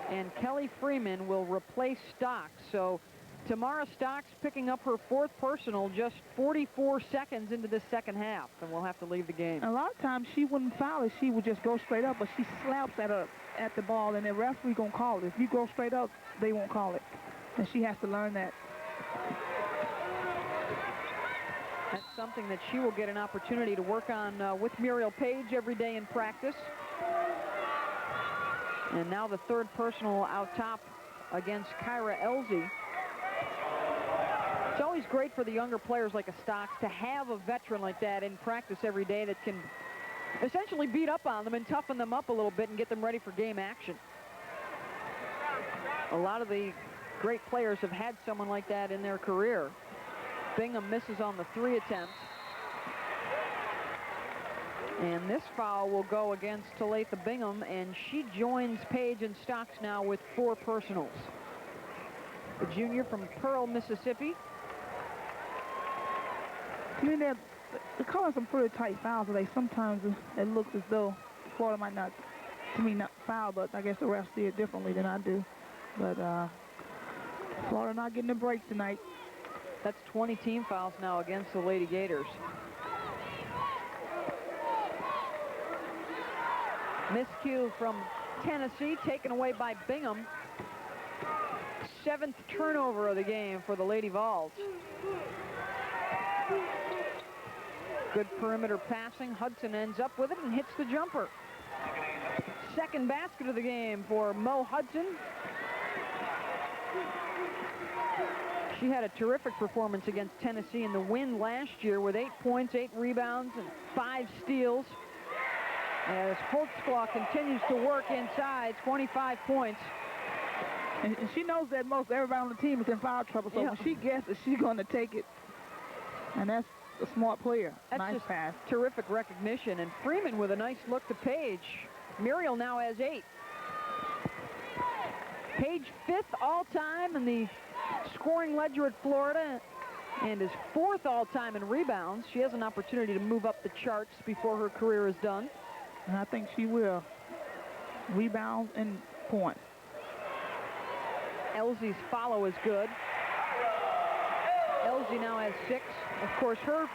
and Kelly Freeman will replace Stocks. So Tamara Stocks picking up her 4th personal just 44 seconds into this second half, and we'll have to leave the game. A lot of times she wouldn't foul it. She would just go straight up, but she slaps at the ball, and the referee gonna call it. If you go straight up, they won't call it, and she has to learn that. That's something that she will get an opportunity to work on with Muriel Page every day in practice. And now the 3rd personal out top against Kyra Elsie. It's always great for the younger players like a Stocks to have a veteran like that in practice every day that can essentially beat up on them and toughen them up a little bit and get them ready for game action. A lot of the great players have had someone like that in their career. Bingham misses on the 3 attempts. And this foul will go against Talitha Bingham, and she joins Page and Stocks now with 4 personals. The junior from Pearl, Mississippi. I mean, they're calling some pretty tight fouls today. Sometimes it looks as though Florida might not, to me, not foul, but I guess the refs see it differently than I do. But Florida not getting a break tonight. That's 20 team fouls now against the Lady Gators. Miscue from Tennessee, taken away by Bingham. 7th turnover of the game for the Lady Vols. Good perimeter passing. Hudson ends up with it and hits the jumper. 2nd basket of the game for Mo Hudson. She had a terrific performance against Tennessee in the win last year with 8 points, 8 rebounds, and 5 steals. As Holtzclaw continues to work inside, 25 points. And she knows that most everybody on the team is in foul trouble, so when she guesses, she's going to take it. And that's a smart player. That's nice just pass. Terrific recognition. And Freeman with a nice look to Page. Muriel now has 8. Page 5th all-time in the scoring ledger at Florida and is 4th all-time in rebounds. She has an opportunity to move up the charts before her career is done. And I think she will. Rebounds and points. Elsie's follow is good. Elsie now has 6. Of course, her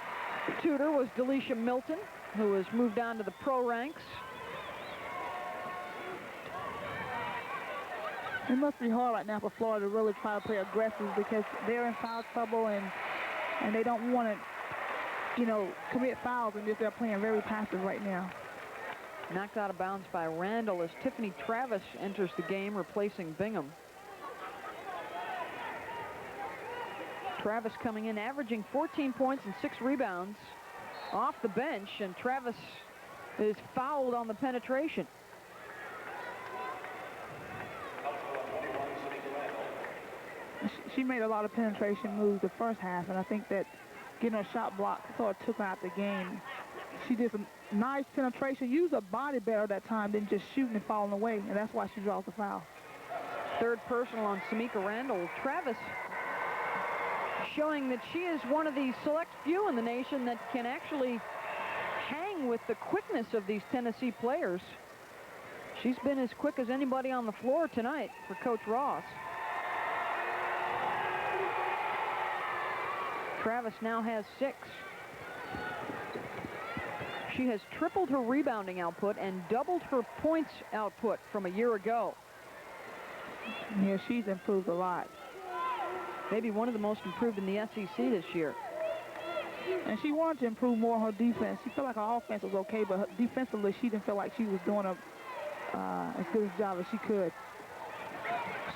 tutor was Delisha Milton, who has moved on to the pro ranks. It must be hard right now for Florida to really try to play aggressive because they're in foul trouble and they don't want to, you know, commit fouls, and they're playing very passive right now. Knocked out of bounds by Randall as Tiffany Travis enters the game, replacing Bingham. Travis coming in, averaging 14 points and 6 rebounds off the bench, and Travis is fouled on the penetration. She made a lot of penetration moves the first half, and I think that getting her shot blocked sort of took her out the game. She did some nice penetration, used her body better that time than just shooting and falling away, and that's why she draws the foul. Third personal on Samika Randall. Travis showing that she is one of the select few in the nation that can actually hang with the quickness of these Tennessee players. She's been as quick as anybody on the floor tonight for Coach Ross. Travis now has 6. She has tripled her rebounding output and doubled her points output from a year ago. Yeah, she's improved a lot. Maybe one of the most improved in the SEC this year. And she wanted to improve more on her defense. She felt like her offense was okay, but defensively, she didn't feel like she was doing as good a job as she could.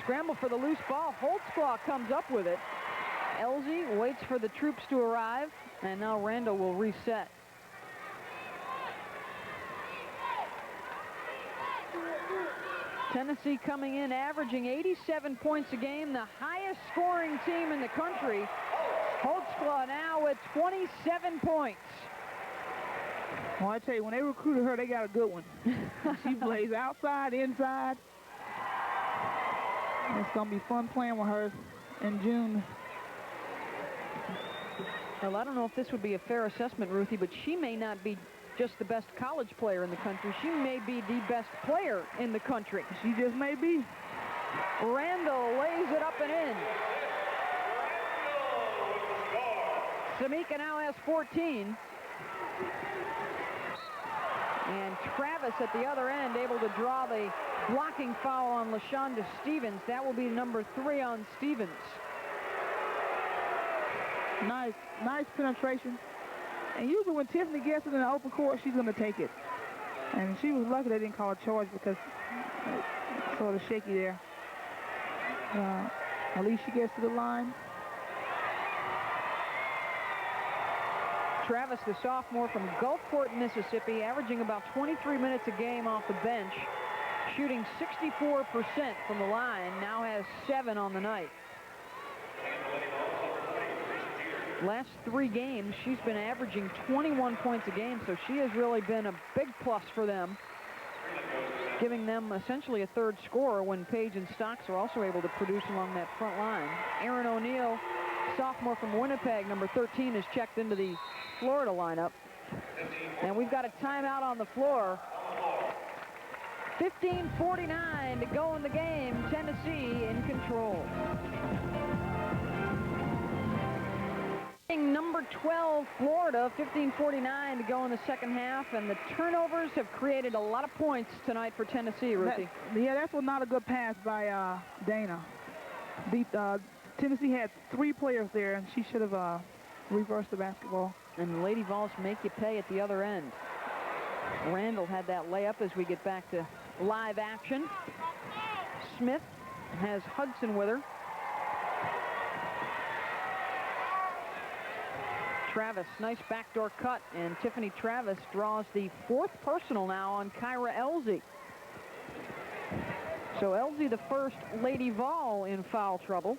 Scramble for the loose ball. Holtzclaw comes up with it. Elsie waits for the troops to arrive, and now Randall will reset. Tennessee coming in averaging 87 points a game, the highest scoring team in the country. Holtzclaw now with 27 points. Well, I tell you, when they recruited her, they got a good one. She plays outside, inside. It's going to be fun playing with her in June. Well, I don't know if this would be a fair assessment, Ruthie, but she may not be just the best college player in the country. She may be the best player in the country. She just may be. Randall lays it up and in. Samika now has 14. And Travis at the other end able to draw the blocking foul on LaShonda Stevens. That will be number 3 on Stevens. Nice penetration. And usually when Tiffany gets it in the open court, she's going to take it. And she was lucky they didn't call a charge because it's sort of shaky there. At least she gets to the line. Travis, the sophomore from Gulfport, Mississippi, averaging about 23 minutes a game off the bench, shooting 64% from the line, now has 7 on the night. Last 3 games, she's been averaging 21 points a game, so she has really been a big plus for them, giving them essentially a third scorer when Page and Stocks are also able to produce along that front line. Erin O'Neill, sophomore from Winnipeg, number 13, is checked into the Florida lineup. And we've got a timeout on the floor. 15:49 to go in the game. Tennessee in control. Number 12, Florida, 15:49 to go in the second half, and the turnovers have created a lot of points tonight for Tennessee, Ruthie. That was not a good pass by Dana. Tennessee had 3 players there, and she should have reversed the basketball. And Lady Vols make you pay at the other end. Randall had that layup as we get back to live action. Smith has Hudson with her. Travis, nice backdoor cut, and Tiffany Travis draws the 4th personal now on Kyra Elsie. So Elsie, the first Lady Vol in foul trouble.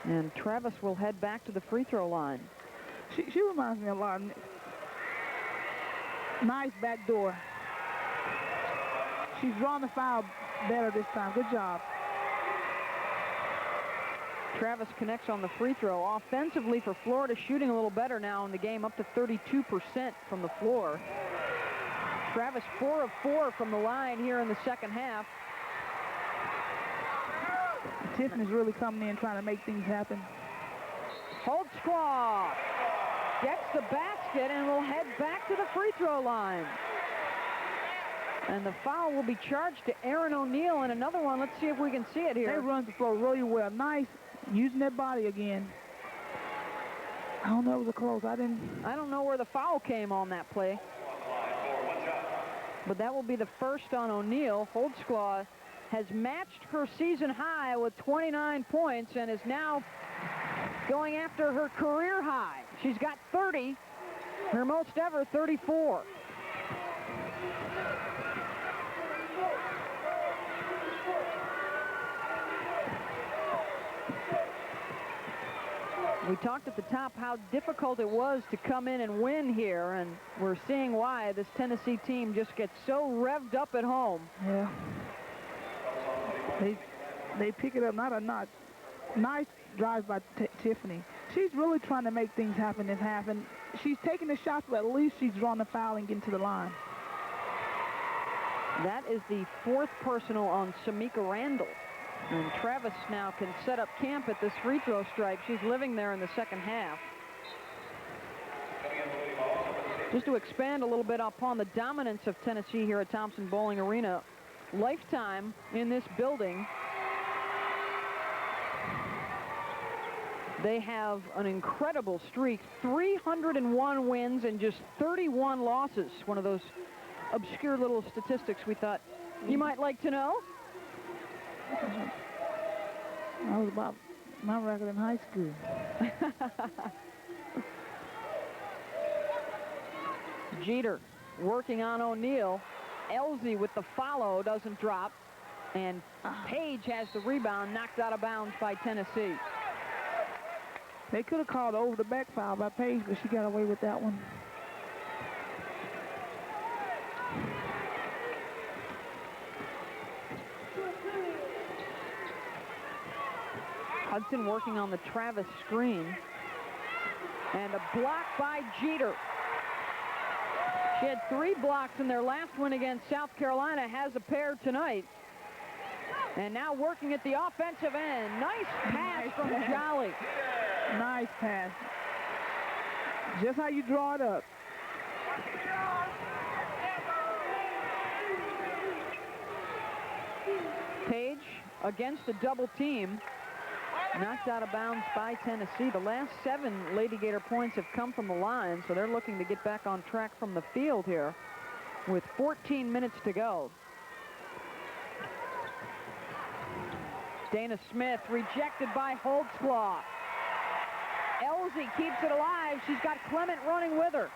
And Travis will head back to the free throw line. She reminds me a lot. Nice backdoor. She's drawn the foul better this time. Good job. Travis connects on the free throw. Offensively for Florida, shooting a little better now in the game, up to 32% from the floor. Travis 4 of 4 from the line here in the second half. Tiffany's really coming in trying to make things happen. Holtzclaw gets the basket and will head back to the free throw line. And the foul will be charged to Erin O'Neill, and another one. Let's see if we can see it here. They run the floor really well. Nice. Using their body again. I don't know if it was a close. I don't know where the foul came on that play. But that will be the first on O'Neill. Holtzclaw has matched her season high with 29 points and is now going after her career high. She's got 30, her most ever 34. We talked at the top how difficult it was to come in and win here, and we're seeing why. This Tennessee team just gets so revved up at home. Yeah. They pick it up, not a notch. Nice drive by Tiffany. She's really trying to make things happen this half, and she's taking the shots, but at least she's drawing the foul and getting to the line. That is the 4th personal on Samika Randall. And Travis now can set up camp at this free throw stripe. She's living there in the second half. Just to expand a little bit upon the dominance of Tennessee here at Thompson Bowling Arena. Lifetime in this building. They have an incredible streak, 301 wins and just 31 losses. One of those obscure little statistics we thought you might like to know. That was about my record in high school. Jeter working on O'Neal. Elsie with the follow doesn't drop. And Page has the rebound, knocked out of bounds by Tennessee. They could have called over the back foul by Page, but she got away with that one. Hudson working on the Travis screen. And a block by Jeter. She had 3 blocks in their last win against South Carolina, has a pair tonight. And now working at the offensive end. Nice pass from Jolly. Nice pass. Just how you draw it up. Page against the double team. Knocked out of bounds by Tennessee. The last 7 Lady Gator points have come from the line, so they're looking to get back on track from the field here with 14 minutes to go. Dana Smith rejected by Holtzclaw. Elsie keeps it alive. She's got Clement running with her.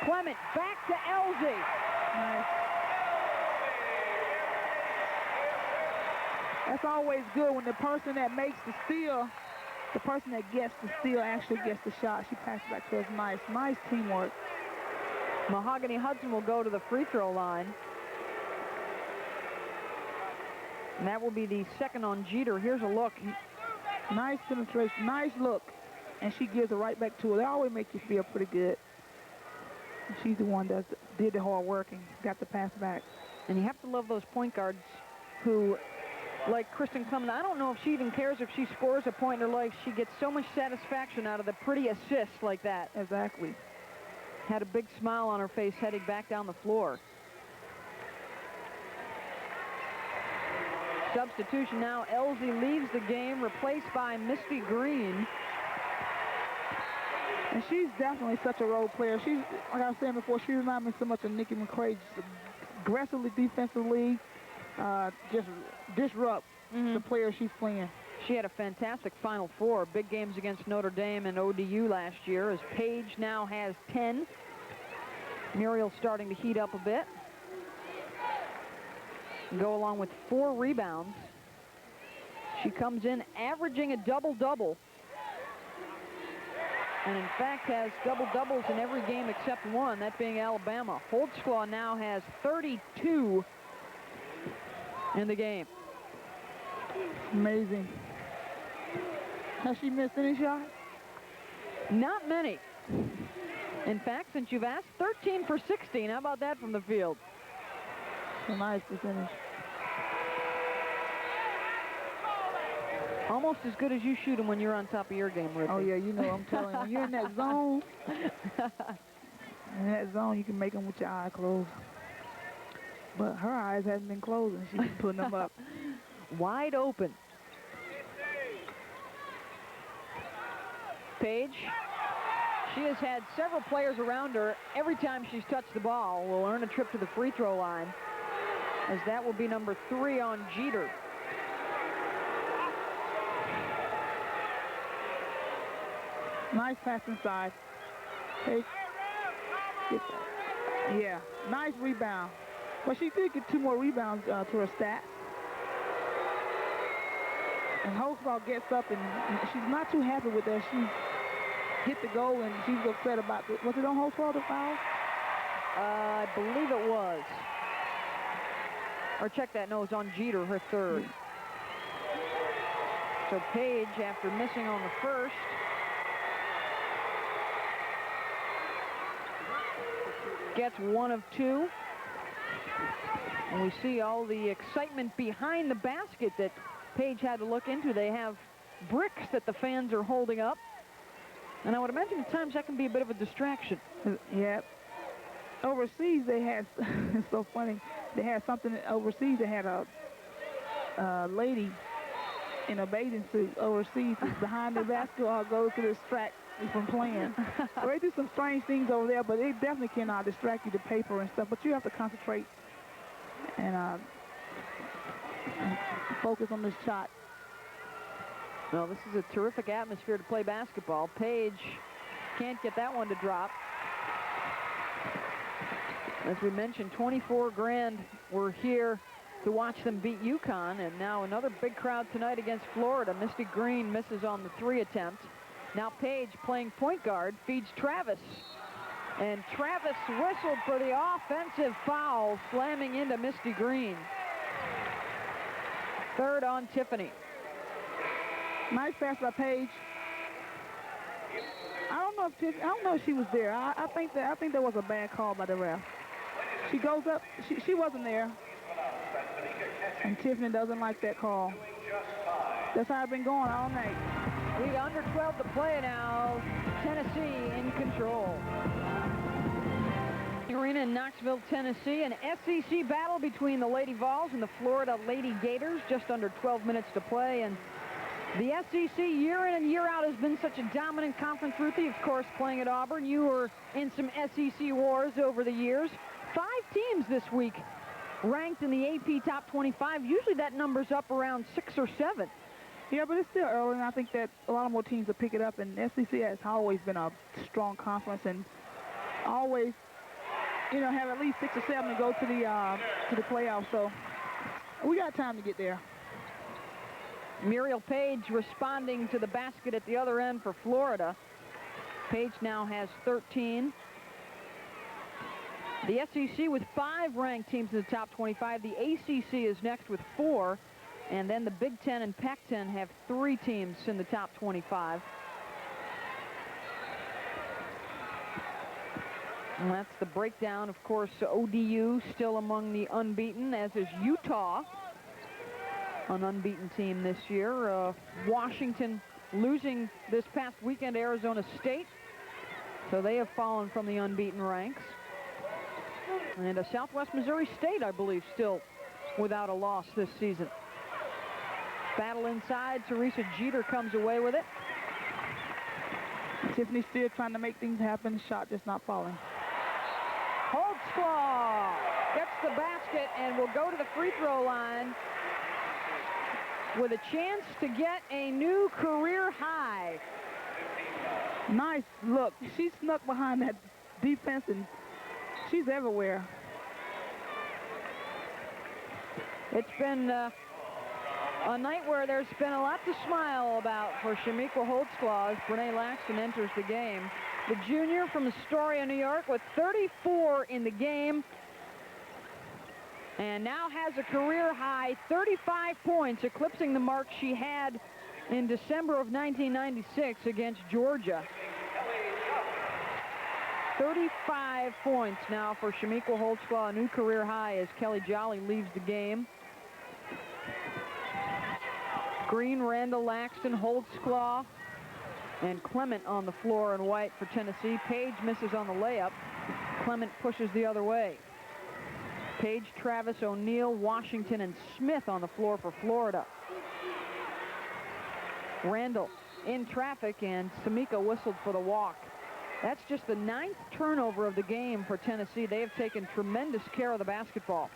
Clement back to Elsie. Nice. That's always good when the person that makes the steal, the person that gets the steal actually gets the shot. She passed it back to us. Nice. Nice teamwork. Mahogany Hudson will go to the free throw line. And that will be the 2nd on Jeter. Here's a look. Nice penetration. Nice look. And she gives it right back to her. They always make you feel pretty good. She's the one that did the hard work and got the pass back. And you have to love those point guards who, like Kristen Clement, I don't know if she even cares if she scores a point in her life. She gets so much satisfaction out of the pretty assists like that. Exactly. Had a big smile on her face heading back down the floor. Substitution now. Elsie leaves the game, replaced by Misty Green. And she's definitely such a role player. She's, like I was saying before, she reminds me so much of Nikki McCray. Just aggressively defensively, just disrupt the player she's playing. She had a fantastic Final Four. Big games against Notre Dame and ODU last year, as Page now has 10. Muriel starting to heat up a bit. Go along with 4 rebounds. She comes in averaging a double-double. And in fact has double-doubles in every game except one, that being Alabama. Holtzclaw now has 32 in the game. Amazing. Has she missed any shots? Not many. In fact, since you've asked, 13 for 16. How about that from the field? A nice percentage. Almost as good as you shoot them when you're on top of your game, Ruthie. Oh, yeah, you know, I'm telling you. When you're in that zone, you can make them with your eye closed. But her eyes haven't been closing. She's been putting them up. Wide open. Page. She has had several players around her. Every time she's touched the ball, will earn a trip to the free throw line, as that will be number 3 on Jeter. Nice pass inside. Hey. Yeah, nice rebound. Well, she did get 2 more rebounds to her stats. And Holtzclaw gets up, and she's not too happy with that. She hit the goal, and she's upset about it. Was it on Holtzclaw, the foul? I believe it was. Or check that. No, it's on Jeter, her 3rd. So Page, after missing on the first, gets 1 of 2. And we see all the excitement behind the basket that Page had to look into. They have bricks that the fans are holding up. And I would imagine at times that can be a bit of a distraction. Yeah. Overseas, they had, it's so funny, they had something overseas. They had a lady in a bathing suit overseas behind the basketball goes to distract you from playing. So they do some strange things over there, but it definitely can distract you, the paper and stuff. But you have to concentrate and focus on this shot. Well, this is a terrific atmosphere to play basketball. Page can't get that one to drop. As we mentioned, 24 grand were here to watch them beat UConn, and now another big crowd tonight against Florida. Misty Green misses on the 3 attempt. Now Page, playing point guard, feeds Travis. And Travis whistled for the offensive foul, slamming into Misty Green. 3rd on Tiffany. Nice pass by Page. I don't know if she was there. I think there was a bad call by the ref. She goes up. She wasn't there. And Tiffany doesn't like that call. That's how it's been going all night. We under 12 to play now. Tennessee in control. Arena in Knoxville, Tennessee. An SEC battle between the Lady Vols and the Florida Lady Gators. Just under 12 minutes to play. And the SEC year in and year out has been such a dominant conference. Ruthie, of course, playing at Auburn. You were in some SEC wars over the years. 5 teams this week ranked in the AP Top 25. Usually that number's up around 6 or 7. Yeah, but it's still early, and I think that a lot more teams will pick it up. And SEC has always been a strong conference and always, you know, have at least 6 or 7 to go to the playoffs. So we got time to get there. Muriel Page responding to the basket at the other end for Florida. Page now has 13. The SEC with 5 ranked teams in the top 25. The ACC is next with 4. And then the Big Ten and Pac-10 have 3 teams in the top 25. And that's the breakdown. Of course, ODU still among the unbeaten, as is Utah, an unbeaten team this year. Washington losing this past weekend to Arizona State. So they have fallen from the unbeaten ranks. And Southwest Missouri State, I believe, still without a loss this season. Battle inside. Teresa Jeter comes away with it. Tiffany still trying to make things happen. Shot just not falling. Holtzclaw gets the basket and will go to the free throw line with a chance to get a new career high. Nice look. She snuck behind that defense, and she's everywhere. It's been a night where there's been a lot to smile about for Chamique Holtzclaw as Brene Laxton enters the game. The junior from Astoria, New York, with 34 in the game. And now has a career high 35 points, eclipsing the mark she had in December of 1996 against Georgia. 35 points now for Chamique Holtzclaw, a new career high as Kelly Jolly leaves the game. Green, Randall, Laxton, Holtzclaw, and Clement on the floor in white for Tennessee. Page misses on the layup. Clement pushes the other way. Page, Travis, O'Neal, Washington, and Smith on the floor for Florida. Randall in traffic, and Samika whistled for the walk. That's just the 9th turnover of the game for Tennessee. They have taken tremendous care of the basketball.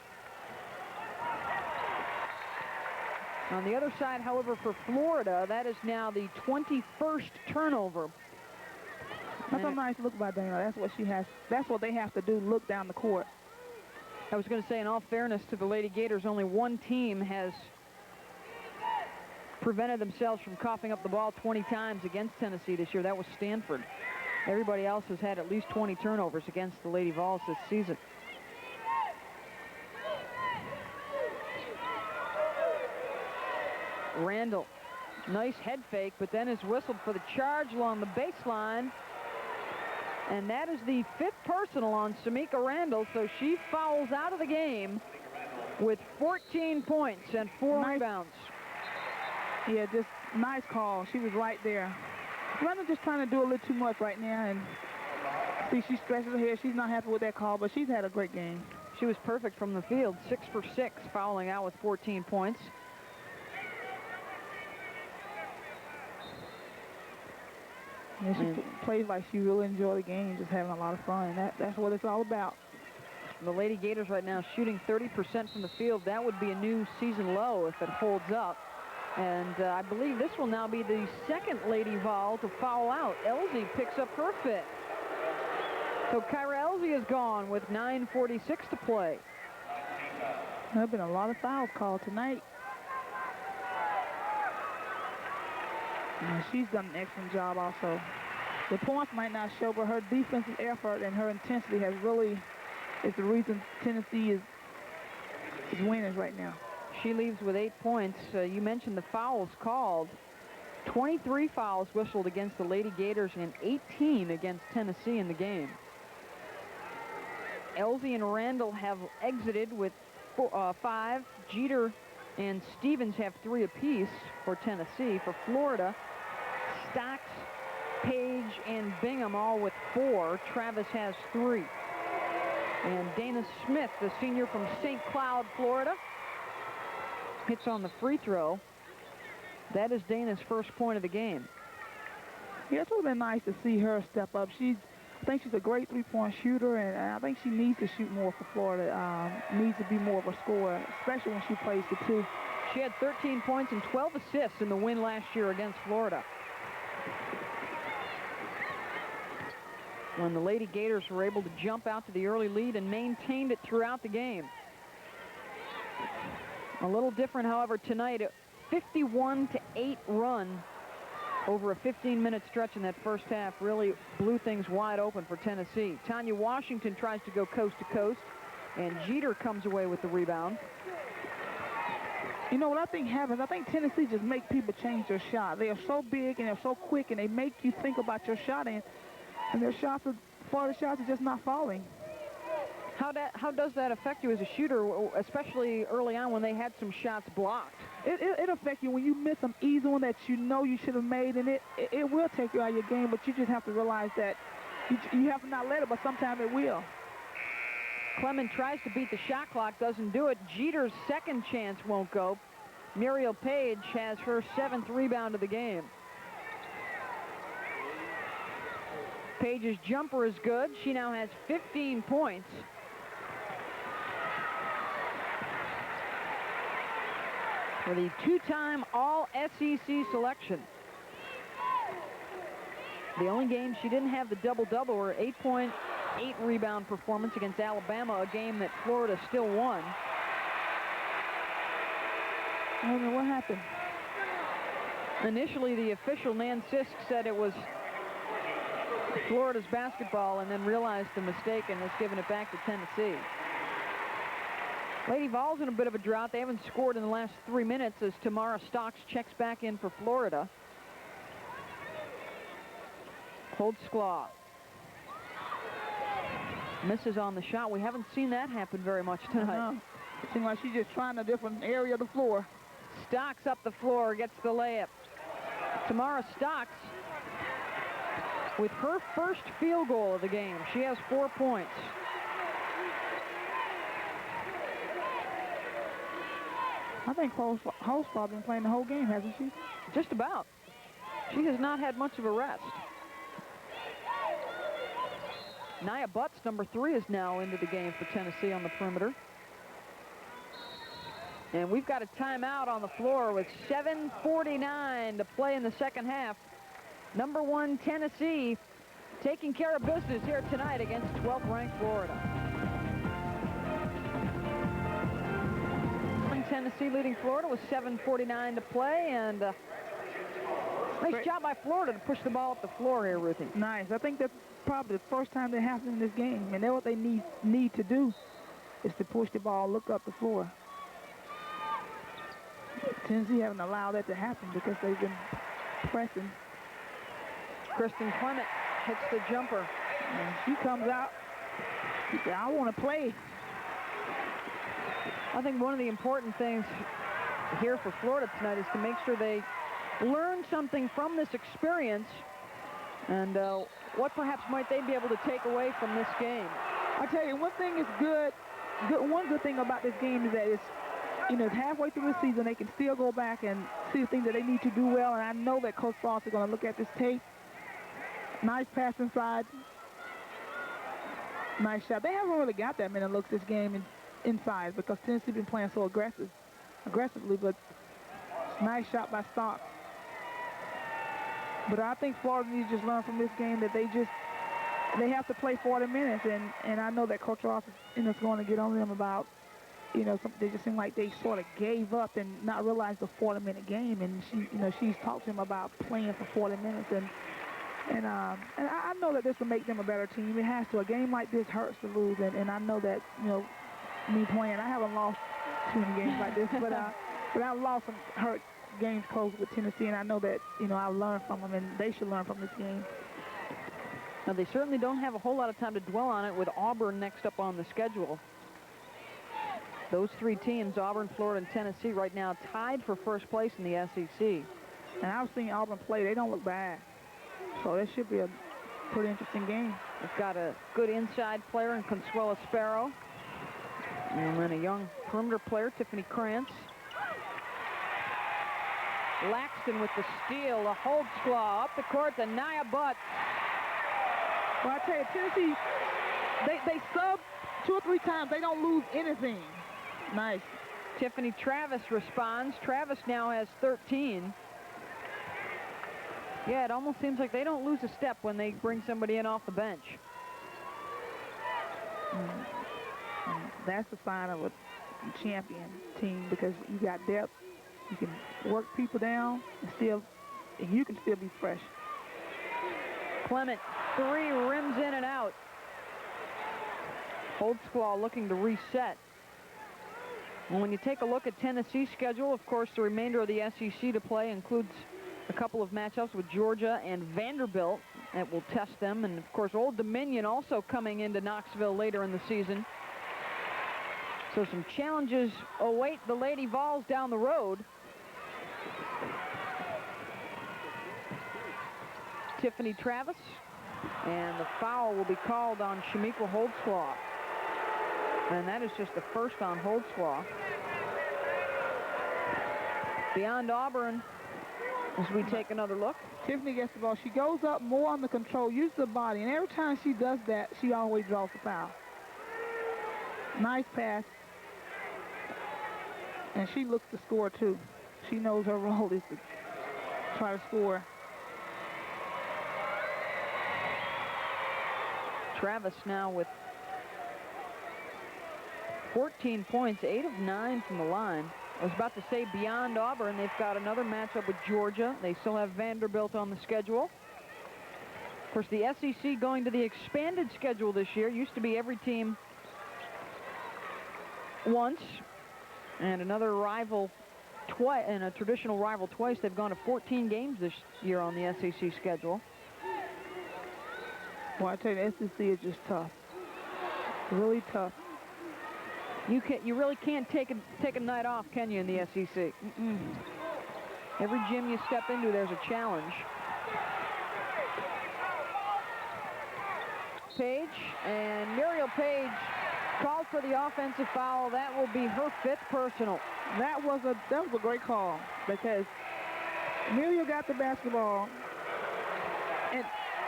On the other side, however, for Florida, that is now the 21st turnover. That's a nice look by Dana. That's what she has. That's what they have to do, look down the court. I was going to say, in all fairness to the Lady Gators, only one team has prevented themselves from coughing up the ball 20 times against Tennessee this year. That was Stanford. Everybody else has had at least 20 turnovers against the Lady Vols this season. Randall Nice head fake, but then is whistled for the charge along the baseline. And that is the 5th personal on Samika Randall, so she fouls out of the game with 14 points and 4 rebounds. Yeah, just nice call. She was right there. Randall just trying to do a little too much right now, and see, she stretches her hair. She's not happy with that call, but she's had a great game. She was perfect from the field, 6 for 6, fouling out with 14 points. And she plays like she really enjoyed the game, just having a lot of fun. That's what it's all about. The Lady Gators right now shooting 30% from the field. That would be a new season low if it holds up. And I believe this will now be the 2nd Lady Vol to foul out. Elsie picks up her 5th. So Kyra Elsie is gone with 9:46 to play. There have been a lot of fouls called tonight. And she's done an excellent job also. The points might not show, but her defensive effort and her intensity has really is the reason Tennessee is winning right now. She leaves with 8 points. You mentioned the fouls called. 23 fouls whistled against the Lady Gators and 18 against Tennessee in the game. Elsie and Randall have exited with 5. Jeter and Stevens have 3 apiece for Tennessee. For Florida, Stocks, Page, and Bingham all with 4. Travis has 3. And Dana Smith, the senior from St. Cloud, Florida, hits on the free throw. That is Dana's first point of the game. Yeah, it would have been nice to see her step up. I think she's a great three-point shooter, and I think she needs to shoot more for Florida. Needs to be more of a scorer, especially when she plays the 2. She had 13 points and 12 assists in the win last year against Florida. When the Lady Gators were able to jump out to the early lead and maintained it throughout the game. A little different, however, tonight. A 51-8 run over a 15-minute stretch in that first half really blew things wide open for Tennessee. Tanya Washington tries to go coast to coast, and Jeter comes away with the rebound. You know what I think happens? I think Tennessee just make people change their shot. They are so big and they're so quick, and they make you think about your shot, and their shots are just not falling. How does that affect you as a shooter, especially early on when they had some shots blocked? It affects you when you miss some easy one that you know you should have made, and it will take you out of your game, but you just have to realize that you have to not let it, but sometimes it will. Clement tries to beat the shot clock, doesn't do it. Jeter's second chance won't go. Muriel Page has her 7th rebound of the game. Page's jumper is good. She now has 15 points. For the 2-time All-SEC selection. The only game she didn't have the double-double, or 8-point, 8-rebound performance against Alabama, a game that Florida still won. I don't know what happened. Initially, the official, Nan Sisk, said it was Florida's basketball, and then realized the mistake and has given it back to Tennessee. Lady Vols in a bit of a drought. They haven't scored in the last 3 minutes as Tamara Stocks checks back in for Florida. Holdskla misses on the shot. We haven't seen that happen very much tonight. It seems like she's just trying a different area of the floor. Stocks up the floor, gets the layup. Tamara Stocks with her first field goal of the game. She has 4 points. I think Holdskla been playing the whole game, hasn't she? Just about. She has not had much of a rest. Nia Butts, number 3, is now into the game for Tennessee on the perimeter. And we've got a timeout on the floor with 7:49 to play in the second half. Number 1 Tennessee taking care of business here tonight against 12th ranked Florida. Tennessee leading Florida with 7:49 to play, and nice job by Florida to push the ball up the floor here, Ruthie. Nice. I think that's probably the first time that happened in this game, and that's what they need to do, is to push the ball, look up the floor. Tennessee haven't allowed that to happen because they've been pressing. Kristen Clement hits the jumper. And she comes out. She said, I want to play. I think one of the important things here for Florida tonight is to make sure they learn something from this experience, and what perhaps might they be able to take away from this game. I tell you, one thing is one good thing about this game is that it's, it's halfway through the season. They can still go back and see the things that they need to do well, and I know that Coach Frost is going to look at this tape. Nice pass inside. Nice shot. They haven't really got that many looks this game inside because Tennessee been playing so aggressively, but nice shot by Starks. But I think Florida needs to just learn from this game that they have to play 40 minutes, and I know that Coach Ross is going to get on them about, they just seem like they sort of gave up and not realized the 40-minute game, and she's talked to him about playing for 40 minutes, and I know that this will make them a better team. It has to. A game like this hurts to lose, and I know that, me playing, I haven't lost too many games like this, but I've lost some hurt games close with Tennessee, and I know that, I've learned from them, and they should learn from this game. Now, they certainly don't have a whole lot of time to dwell on it with Auburn next up on the schedule. Those three teams, Auburn, Florida, and Tennessee, right now tied for first place in the SEC. And I've seen Auburn play. They don't look bad. So that should be a pretty interesting game. They've got a good inside player in Consuela Sparrow. And then a young perimeter player, Tiffany Krantz. Laxton with the steal, a Holtzclaw up the court to Nia Butt. Well, I tell you, Tennessee, they sub 2 or 3 times. They don't lose anything. Nice. Tiffany Travis responds. Travis now has 13. Yeah, it almost seems like they don't lose a step when they bring somebody in off the bench. That's a sign of a champion team because you got depth. You can work people down and you can still be fresh. Clement, 3 rims in and out. Holtzclaw looking to reset. And when you take a look at Tennessee's schedule, of course, the remainder of the SEC to play includes a couple of matchups with Georgia and Vanderbilt that will test them. And, of course, Old Dominion also coming into Knoxville later in the season. So some challenges await the Lady Vols down the road. Tiffany Travis, and the foul will be called on Shamika Holtzclaw. And that is just the first on Holtzclaw. Beyond Auburn, as we take another look. Tiffany gets the ball. She goes up more on the control, uses the body, and every time she does that, she always draws the foul. Nice pass. And she looks to score, too. She knows her role is to try to score. Travis now with 14 points, 8 of 9 from the line. I was about to say beyond Auburn, they've got another matchup with Georgia. They still have Vanderbilt on the schedule. Of course, the SEC going to the expanded schedule this year. Used to be every team once, and another rival twice, and a traditional rival twice. They've gone to 14 games this year on the SEC schedule. Well, I tell you, the SEC is just tough. Really tough. You really can't take a night off, can you, in the SEC? Every gym you step into, there's a challenge. Page, and Muriel Page called for the offensive foul. That will be her 5th personal. That was a great call because Muriel got the basketball,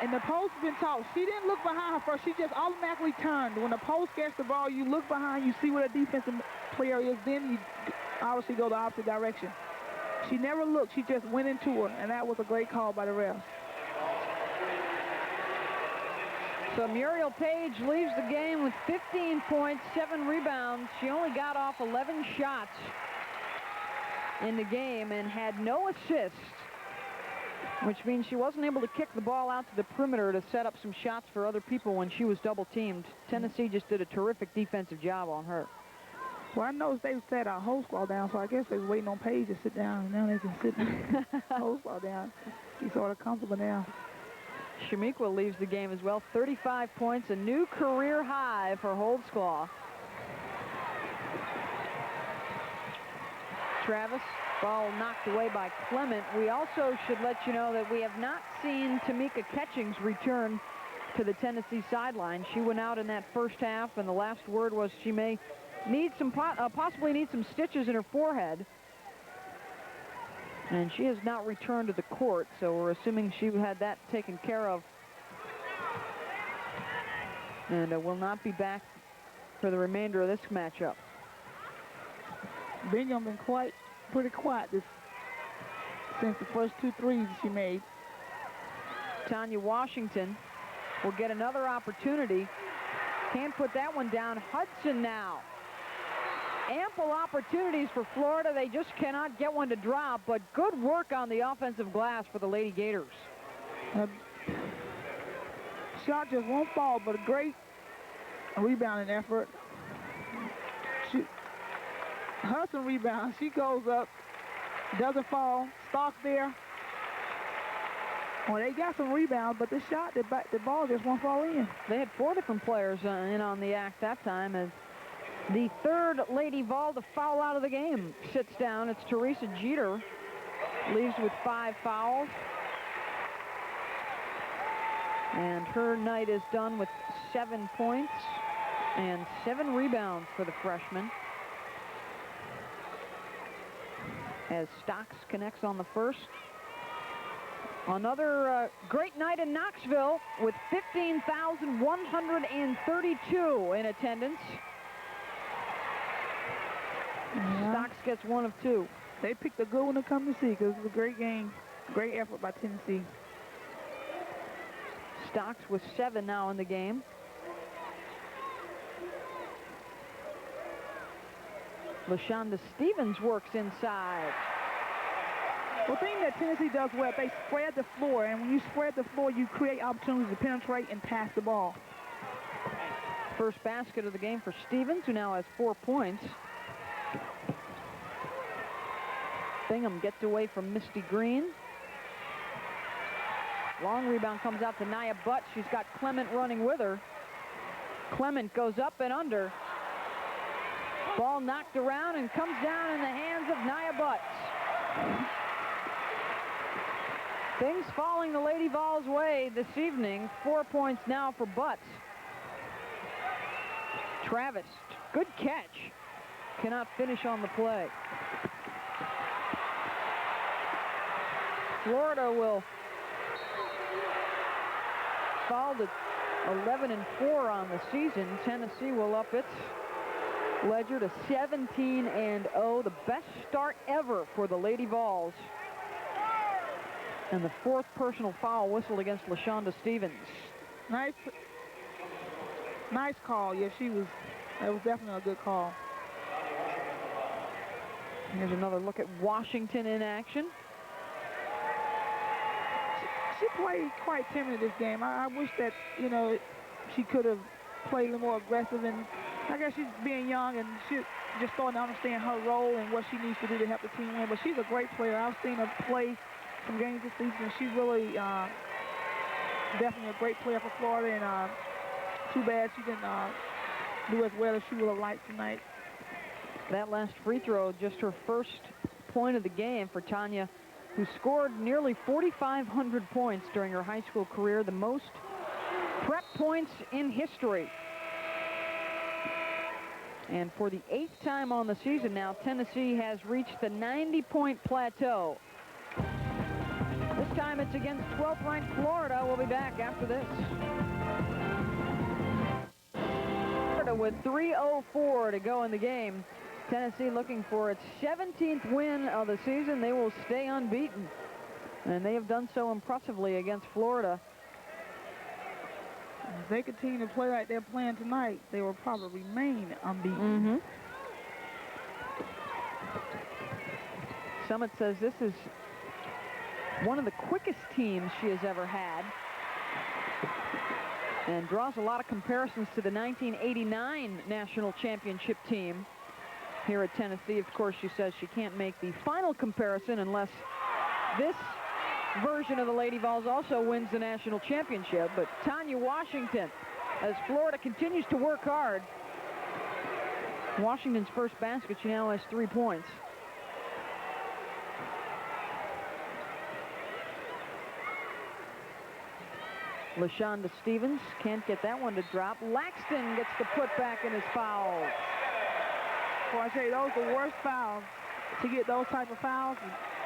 and the post has been taught. She didn't look behind her first. She just automatically turned. When the post gets the ball, you look behind, you see where the defensive player is, then you obviously go the opposite direction. She never looked. She just went into her, and that was a great call by the refs. So Muriel Page leaves the game with 15 points, 7 rebounds. She only got off 11 shots in the game and had no assists, which means she wasn't able to kick the ball out to the perimeter to set up some shots for other people when she was double-teamed. Tennessee just did a terrific defensive job on her. Well, I noticed they sat our whole squad down, so I guess they was waiting on Paige to sit down, and now they can sit the whole squad down. She's sort of comfortable now. Shamiqua leaves the game as well. 35 points, a new career high for Holdsclaw. Travis, ball knocked away by Clement. We also should let you know that we have not seen Tamika Catchings return to the Tennessee sideline. She went out in that first half, and the last word was she may need some possibly need some stitches in her forehead. And she has not returned to the court, so we're assuming she had that taken care of. And will not be back for the remainder of this matchup. Bingham been pretty quiet since the first 2 threes she made. Tanya Washington will get another opportunity. Can't put that one down. Hudson now. Ample opportunities for Florida. They just cannot get one to drop, but good work on the offensive glass for the Lady Gators. Shot just won't fall, but a great rebounding effort. Hudson rebounds. She goes up, doesn't fall, Starks there. Well, they got some rebounds, but the shot, the ball just won't fall in. They had 4 different players in on the act that time, as the third Lady Vol to foul out of the game sits down. It's Teresa Jeter, leaves with 5 fouls. And her night is done with 7 points and 7 rebounds for the freshman. As Stocks connects on the first. Another great night in Knoxville with 15,132 in attendance. Yeah. Stocks gets 1 of 2. They picked a good one to come to see because it was a great game. Great effort by Tennessee. Stocks with 7 now in the game. LaShonda Stevens works inside. The thing that Tennessee does well, they spread the floor, and when you spread the floor, you create opportunities to penetrate and pass the ball. First basket of the game for Stevens, who now has 4 points. Bingham gets away from Misty Green. Long rebound comes out to Nia Butt. She's got Clement running with her. Clement goes up and under. Ball knocked around and comes down in the hands of Nia Butt. Things falling the Lady Vols' way this evening. 4 points now for Butts. Travis, good catch. Cannot finish on the play. Florida will fall to 11-4 on the season. Tennessee will up its ledger to 17-0, the best start ever for the Lady Vols. And the 4th personal foul whistled against LaShonda Stevens. Nice call. Yeah, that was definitely a good call. Here's another look at Washington in action. She played quite timid this game. I wish that, she could have played a little more aggressive, and I guess she's being young and she's just starting to understand her role and what she needs to do to help the team win. But she's a great player. I've seen her play some games this season, and she's really definitely a great player for Florida, and too bad she didn't do as well as she would have liked tonight. That last free throw, just her first point of the game for Tanya, who scored nearly 4,500 points during her high school career, the most prep points in history. And for the 8th time on the season now, Tennessee has reached the 90-point plateau. This time it's against 12th-ranked Florida. We'll be back after this. Florida with 3:04 to go in the game. Tennessee looking for its 17th win of the season. They will stay unbeaten, and they have done so impressively against Florida. If they continue to play like they're playing tonight, they will probably remain unbeaten. Summit says this is one of the quickest teams she has ever had, and draws a lot of comparisons to the 1989 national championship team. here at Tennessee. Of course, she says she can't make the final comparison unless this version of the Lady Vols also wins the national championship. But Tanya Washington, as Florida continues to work hard, Washington's first basket, she now has 3 points. LaShonda Stevens can't get that one to drop. Laxton gets the putback and is fouled. Well, I tell you, those are the worst fouls. To get those type of fouls,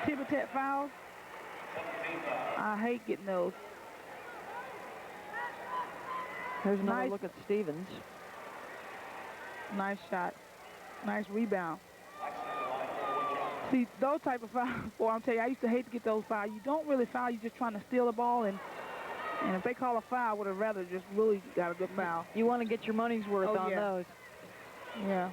tip-a-tap fouls, I hate getting those. Here's another look at Stevens. Nice shot. Nice rebound. See, those type of fouls, boy, I'm telling you, I used to hate to get those fouls. You don't really foul, you're just trying to steal the ball, and if they call a foul, I would have rather just really got a good foul. You want to get your money's worth on those. Yeah.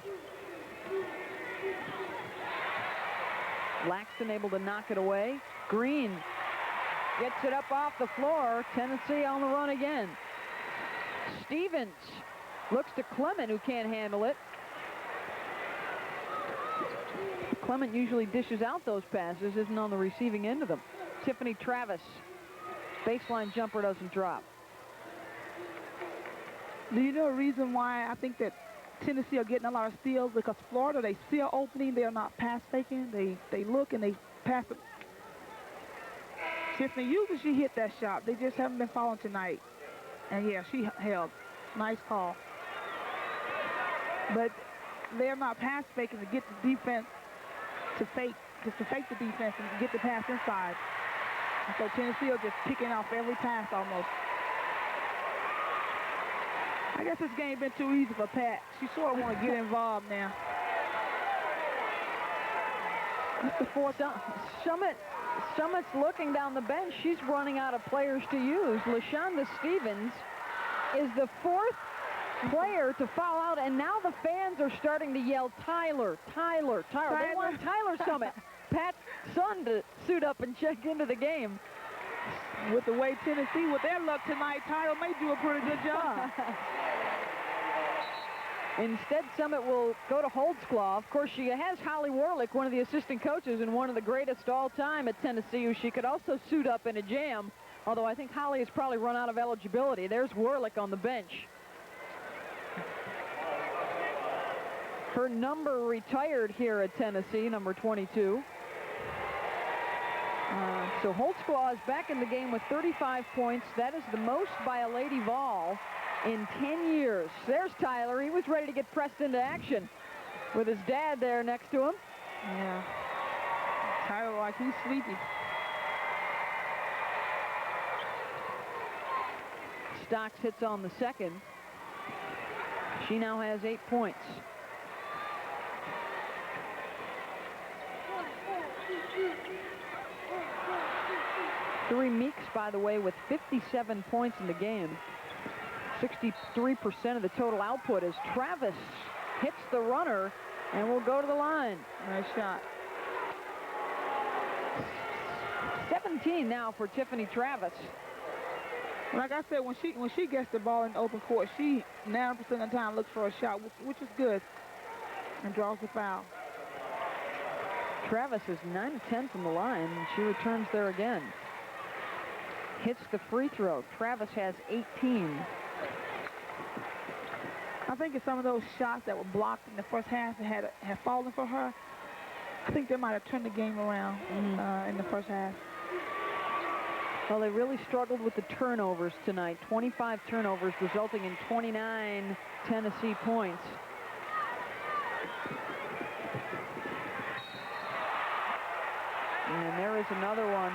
Laxton able to knock it away. Green gets it up off the floor. Tennessee on the run again. Stevens looks to Clement, who can't handle it. Clement usually dishes out those passes, isn't on the receiving end of them. Tiffany Travis, baseline jumper doesn't drop. Do you know a reason why I think that Tennessee are getting a lot of steals? Because Florida, they see an opening, they're not pass faking. They look and they pass it. Tiffany, usually she hit that shot. They just haven't been following tonight. And yeah, she held. Nice call. But they're not pass faking to get the defense to fake, just to fake the defense and get the pass inside. And so Tennessee are just picking off every pass almost. I guess this game been too easy for Pat. She sort of want to get involved now. That's the fourth. Summit's looking down the bench. She's running out of players to use. LaShonda Stevens is the fourth player to foul out, and now the fans are starting to yell, Tyler, Tyler, Tyler. They want Tyler Summit, Pat's son, to suit up and check into the game. With the way Tennessee, with their luck tonight, Tyler may do a pretty good job. Instead, Summit will go to Holtzclaw. Of course, she has Holly Warlick, one of the assistant coaches and one of the greatest all time at Tennessee, who she could also suit up in a jam, although I think Holly has probably run out of eligibility. There's Warlick on the bench. Her number retired here at Tennessee, number 22. So Holtzclaw is back in the game with 35 points. That is the most by a Lady Vol in 10 years. There's Tyler. He was ready to get pressed into action with his dad there next to him. Yeah. Tyler, like he's sleepy. Stocks hits on the second. She now has 8 points. Three Meeks, by the way, with 57 points in the game. 63% of the total output as Travis hits the runner and will go to the line. Nice shot. 17 now for Tiffany Travis. Like I said, when she gets the ball in the open court, she 9% of the time looks for a shot, which is good, and draws the foul. Travis is 9 of 10 from the line, and she returns there again. Hits the free throw. Travis has 18. I think it's some of those shots that were blocked in the first half that had fallen for her. I think they might have turned the game around in the first half. Well, they really struggled with the turnovers tonight. 25 turnovers resulting in 29 Tennessee points. And there is another one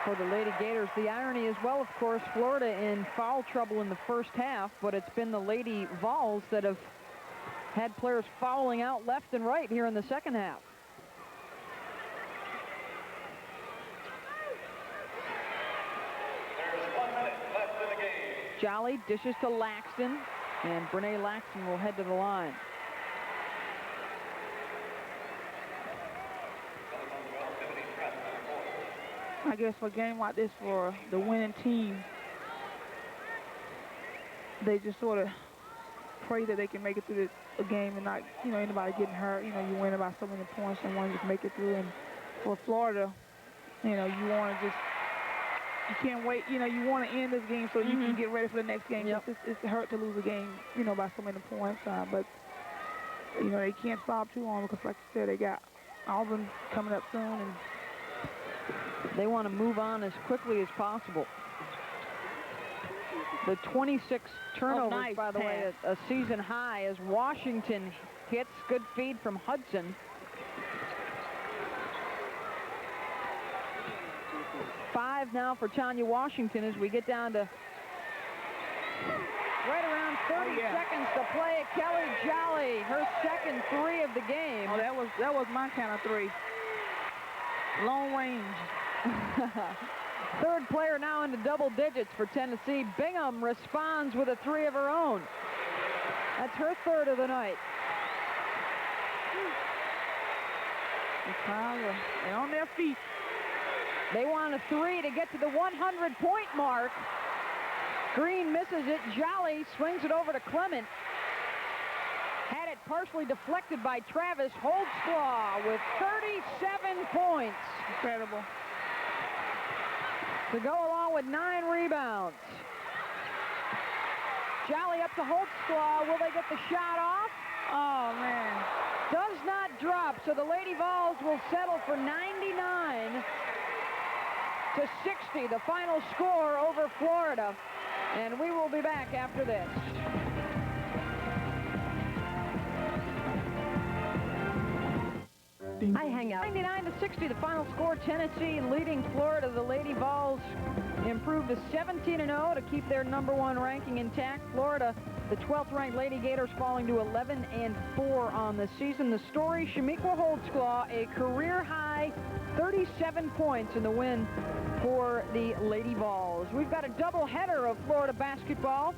for the Lady Gators. The irony as well, of course, Florida in foul trouble in the first half, but it's been the Lady Vols that have had players fouling out left and right here in the second half. There's 1 minute left in the game. Jolly dishes to Laxton, and Brene Laxton will head to the line. I guess for a game like this, for the winning team, they just sort of pray that they can make it through a game and not, anybody getting hurt. You win it by so many points and want to just make it through. And for Florida, you want to just, you can't wait. You want to end this game so you can get ready for the next game. Yep. It's hurt to lose a game, by so many points. But, they can't stop too long because, like you said, they got Auburn coming up soon. And they want to move on as quickly as possible. The 26 turnovers, nice by the way, a season high as Washington hits. Good feed from Hudson. 5 now for Tanya Washington as we get down to right around 30 seconds to play. Kelly Jolly, her second 3 of the game. Oh, that was my kind of 3. Long range. Third player now into double digits for Tennessee. Bingham responds with a 3 of her own. That's her 3rd of the night. They're on their feet. They want a 3 to get to the 100-point mark. Green misses it. Jolly swings it over to Clement. Had it partially deflected by Travis Holtzclaw with 37 points. Incredible. To go along with 9 rebounds. Jolly up to Holtzclaw. Will they get the shot off? Oh, man. Does not drop, so the Lady Vols will settle for 99 to 60, the final score over Florida. And we will be back after this. I hang out. 99 to 60, the final score. Tennessee leading Florida. The Lady Vols improved to 17-0 to keep their #1 ranking intact. Florida, the 12th ranked Lady Gators, falling to 11-4 on the season. The story: Shamiqua Holtzclaw, a career high 37 points in the win for the Lady Vols. We've got a doubleheader of Florida basketball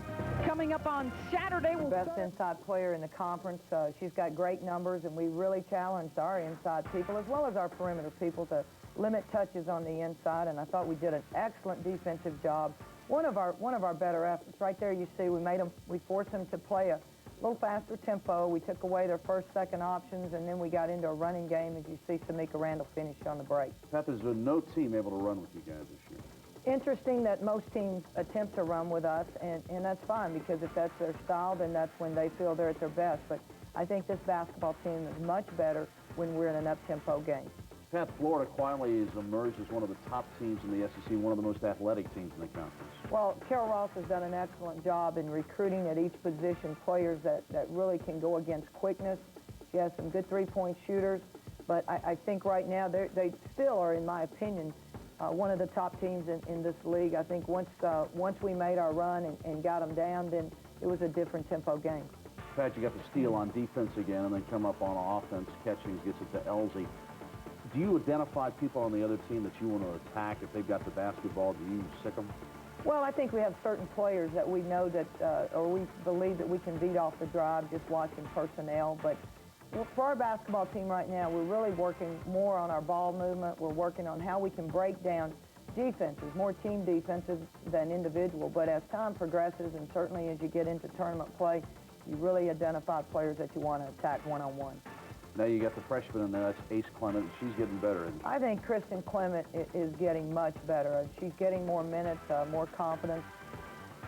coming up on Saturday. Best inside player in the conference. She's got great numbers, and we really challenged our inside people as well as our perimeter people to limit touches on the inside, and I thought we did an excellent defensive job. One of our better efforts. Right there you see we forced them to play a little faster tempo. We took away their first, second options, and then we got into a running game, as you see Tamika Randall finish on the break. Pat, there's been no team able to run with you guys this year. Interesting that most teams attempt to run with us, and that's fine, because if that's their style, then that's when they feel they're at their best. But I think this basketball team is much better when we're in an up-tempo game. Pat, Florida quietly has emerged as one of the top teams in the SEC, one of the most athletic teams in the conference. Well, Carol Ross has done an excellent job in recruiting at each position players that really can go against quickness. She has some good three-point shooters, but I think right now they still are, in my opinion, one of the top teams in this league. I think once we made our run and got them down, then it was a different tempo game. Pat, you got the steal on defense again and then come up on offense. Catchings gets it to Elsie. Do you identify people on the other team that you want to attack if they've got the basketball? Do you sick them? Well, I think we have certain players that we know that, or we believe that we can beat off the drive just watching personnel. But for our basketball team right now, we're really working more on our ball movement. We're working on how we can break down defenses, more team defenses than individual. But as time progresses, and certainly as you get into tournament play, you really identify players that you want to attack one-on-one. Now you got the freshman in there. That's Ace Clement. She's getting better. I think Kristen Clement is getting much better. She's getting more minutes, more confidence.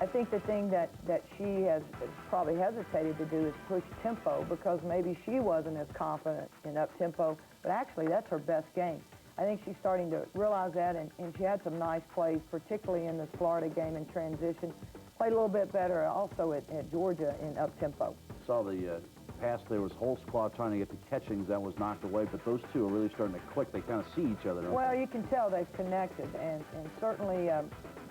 I think the thing that she has probably hesitated to do is push tempo, because maybe she wasn't as confident in up-tempo, but actually that's her best game. I think she's starting to realize that, and she had some nice plays, particularly in this Florida game in transition. Played a little bit better also at Georgia in up-tempo. Saw the pass there was Holtzclaw trying to get the Catchings. That was knocked away, but those two are really starting to click. They kind of see each other. Well, you can tell they've connected, and certainly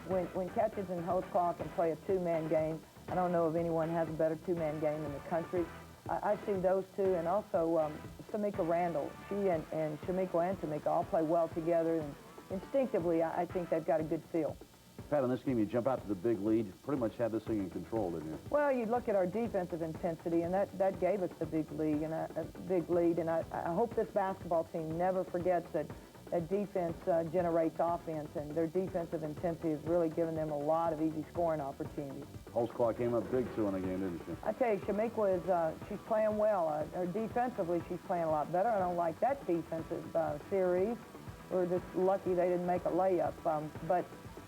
when Catchings and Holtzclaw can play a two-man game, I don't know if anyone has a better two-man game in the country. I see those two, and also Tamika Randall. She and Shamiqua and Tamika all play well together, and instinctively I think they've got a good feel. Pat, in this game, you jump out to the big lead. You pretty much had this thing in control, didn't you? Well, you look at our defensive intensity, and that gave us the big lead, and I hope this basketball team never forgets that that defense generates offense, and their defensive intensity has really given them a lot of easy scoring opportunities. Holtzclaw came up big, too, in the game, didn't she? I tell you, Shamiqua is, she's playing well. Her defensively, she's playing a lot better. I don't like that defensive series. We're just lucky they didn't make a layup. But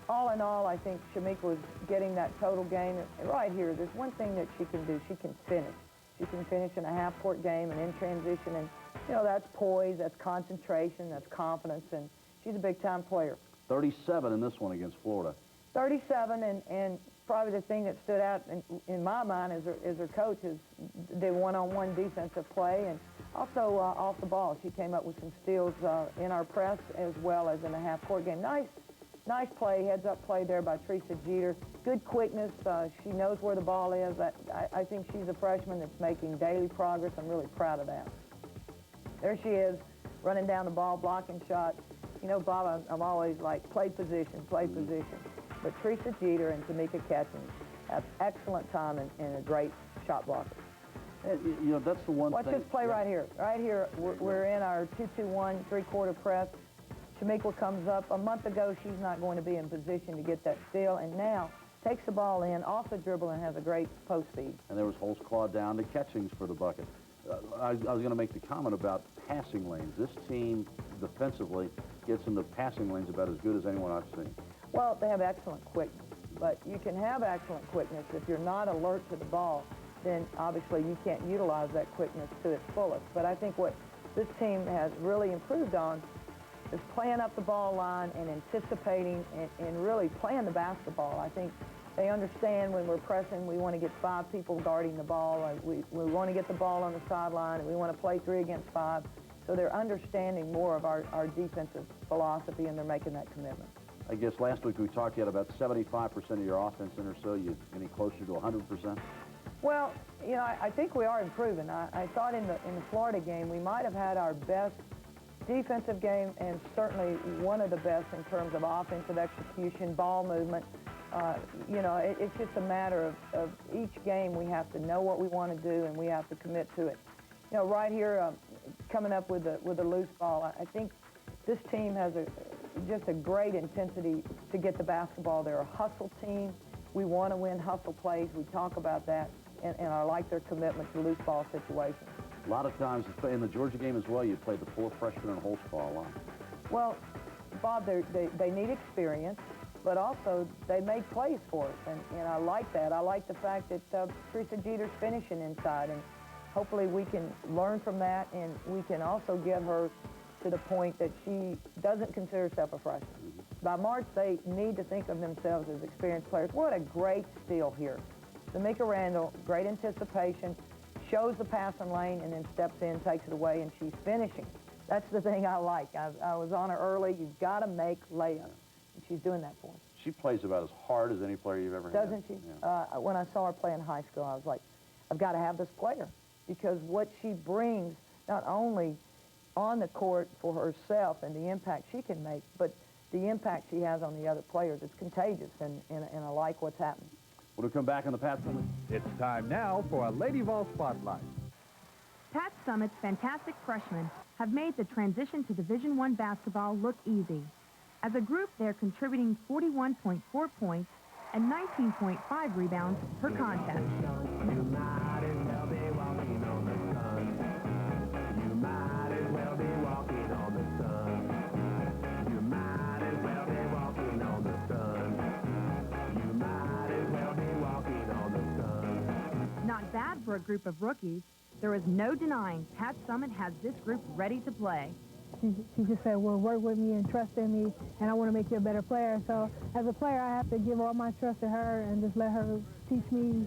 all in all, I think Shamiqua is getting that total game. Right here, there's one thing that she can do. She can finish. She can finish in a half-court game and in transition, and, you know, that's poise, that's concentration, that's confidence, and she's a big-time player. 37 in this one against Florida. 37, and probably the thing that stood out in my mind is her coach is the one-on-one defensive play, and also off the ball. She came up with some steals in our press as well as in the half-court game. Nice play, heads-up play there by Teresa Jeter. Good quickness. She knows where the ball is. I think she's a freshman that's making daily progress. I'm really proud of that. There she is, running down the ball, blocking shots. You know, Bob, I'm always like, play position, play position. But Teresa Jeter and Tamika Catchings have excellent time and a great shot blocker. You know, that's the one Watch thing. this play right here. Right here, we're in our 2-2-1, three-quarter press. Shamiqua comes up. A month ago, she's not going to be in position to get that steal, and now takes the ball in, off the dribble, and has a great post feed. And there was Holtzclaw down to Catchings for the bucket. I was going to make the comment about passing lanes. This team, defensively, gets into passing lanes about as good as anyone I've seen. Well, they have excellent quickness, but you can have excellent quickness. If you're not alert to the ball, then obviously you can't utilize that quickness to its fullest. But I think what this team has really improved on is playing up the ball line and anticipating and really playing the basketball. I think they understand when we're pressing, we want to get 5 people guarding the ball. We want to get the ball on the sideline, and we want to play 3 against 5. So they're understanding more of our defensive philosophy, and they're making that commitment. I guess last week we talked, you had about 75% of your offense in or so. You any closer to 100%? Well, you know, I think we are improving. I thought in the Florida game we might have had our best defensive game and certainly one of the best in terms of offensive execution, ball movement. You know, it's just a matter of each game we have to know what we want to do and we have to commit to it. You know, right here, coming up with a loose ball, I think this team has just a great intensity to get the basketball. They're a hustle team. We want to win hustle plays. We talk about that, and I like their commitment to loose ball situations. A lot of times in the Georgia game as well, you played the 4 freshmen and Holtzclaw a lot. Well, Bob, they need experience, but also they make plays for us, and I like that. I like the fact that Teresa Jeter's finishing inside, and hopefully we can learn from that, and we can also get her to the point that she doesn't consider herself a freshman. By March, they need to think of themselves as experienced players. What a great steal here. Tamika Randall, great anticipation, shows the passing lane, and then steps in, takes it away, and she's finishing. That's the thing I like. I was on her early. You've got to make layups, and she's doing that for us. She plays about as hard as any player you've ever had. Doesn't she? Yeah. When I saw her play in high school, I was like, I've got to have this player, because what she brings, not only on the court for herself and the impact she can make, but the impact she has on the other players, it's contagious, and I like what's happening. When we come back on the Pat Summitt. It's time now for a Lady Vol Spotlight. Pat Summitt's fantastic freshmen have made the transition to Division I basketball look easy. As a group, they're contributing 41.4 points and 19.5 rebounds per contest. Not bad for a group of rookies. There is no denying Pat Summitt has this group ready to play. She just said, well, work with me and trust in me, and I want to make you a better player. So as a player, I have to give all my trust to her and just let her teach me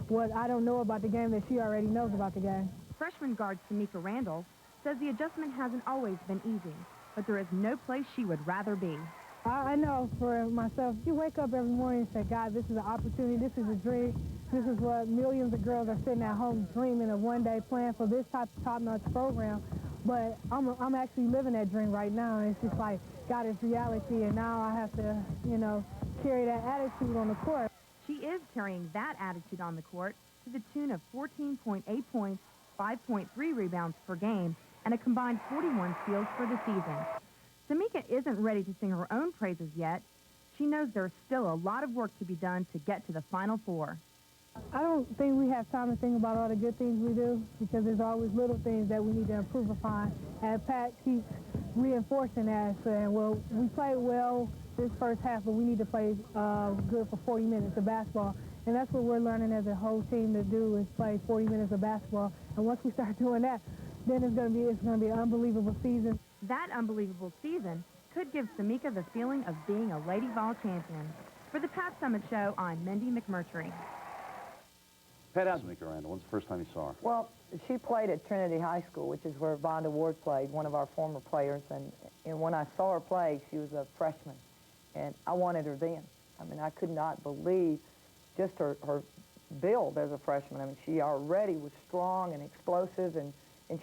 what I don't know about the game that she already knows about the game. Freshman guard Tamika Randall says the adjustment hasn't always been easy, but there is no place she would rather be. I know for myself, you wake up every morning and say, God, this is an opportunity, this is a dream. This is what millions of girls are sitting at home dreaming of one day playing for this type of top-notch program. But I'm actually living that dream right now, and it's just like, God, it's reality, and now I have to, you know, carry that attitude on the court. She is carrying that attitude on the court to the tune of 14.8 points, 5.3 rebounds per game, and a combined 41 steals for the season. Samika isn't ready to sing her own praises yet. She knows there's still a lot of work to be done to get to the Final Four. I don't think we have time to think about all the good things we do because there's always little things that we need to improve upon. And Pat keeps reinforcing that, saying, well, we played well this first half, but we need to play good for 40 minutes of basketball. And that's what we're learning as a whole team to do is play 40 minutes of basketball. And once we start doing that, then it's going to be an unbelievable season. That unbelievable season could give Samika the feeling of being a Lady Vol champion. For the Pat Summit Show, I'm Mindy McMurtry. Pat, how's Samika Randall? When's the first time you saw her? Well, she played at Trinity High School, which is where Vonda Ward played, one of our former players. And when I saw her play, she was a freshman. And I wanted her then. I mean, I could not believe just her build as a freshman. I mean, she already was strong and explosive, and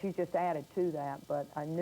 she just added to that. But I knew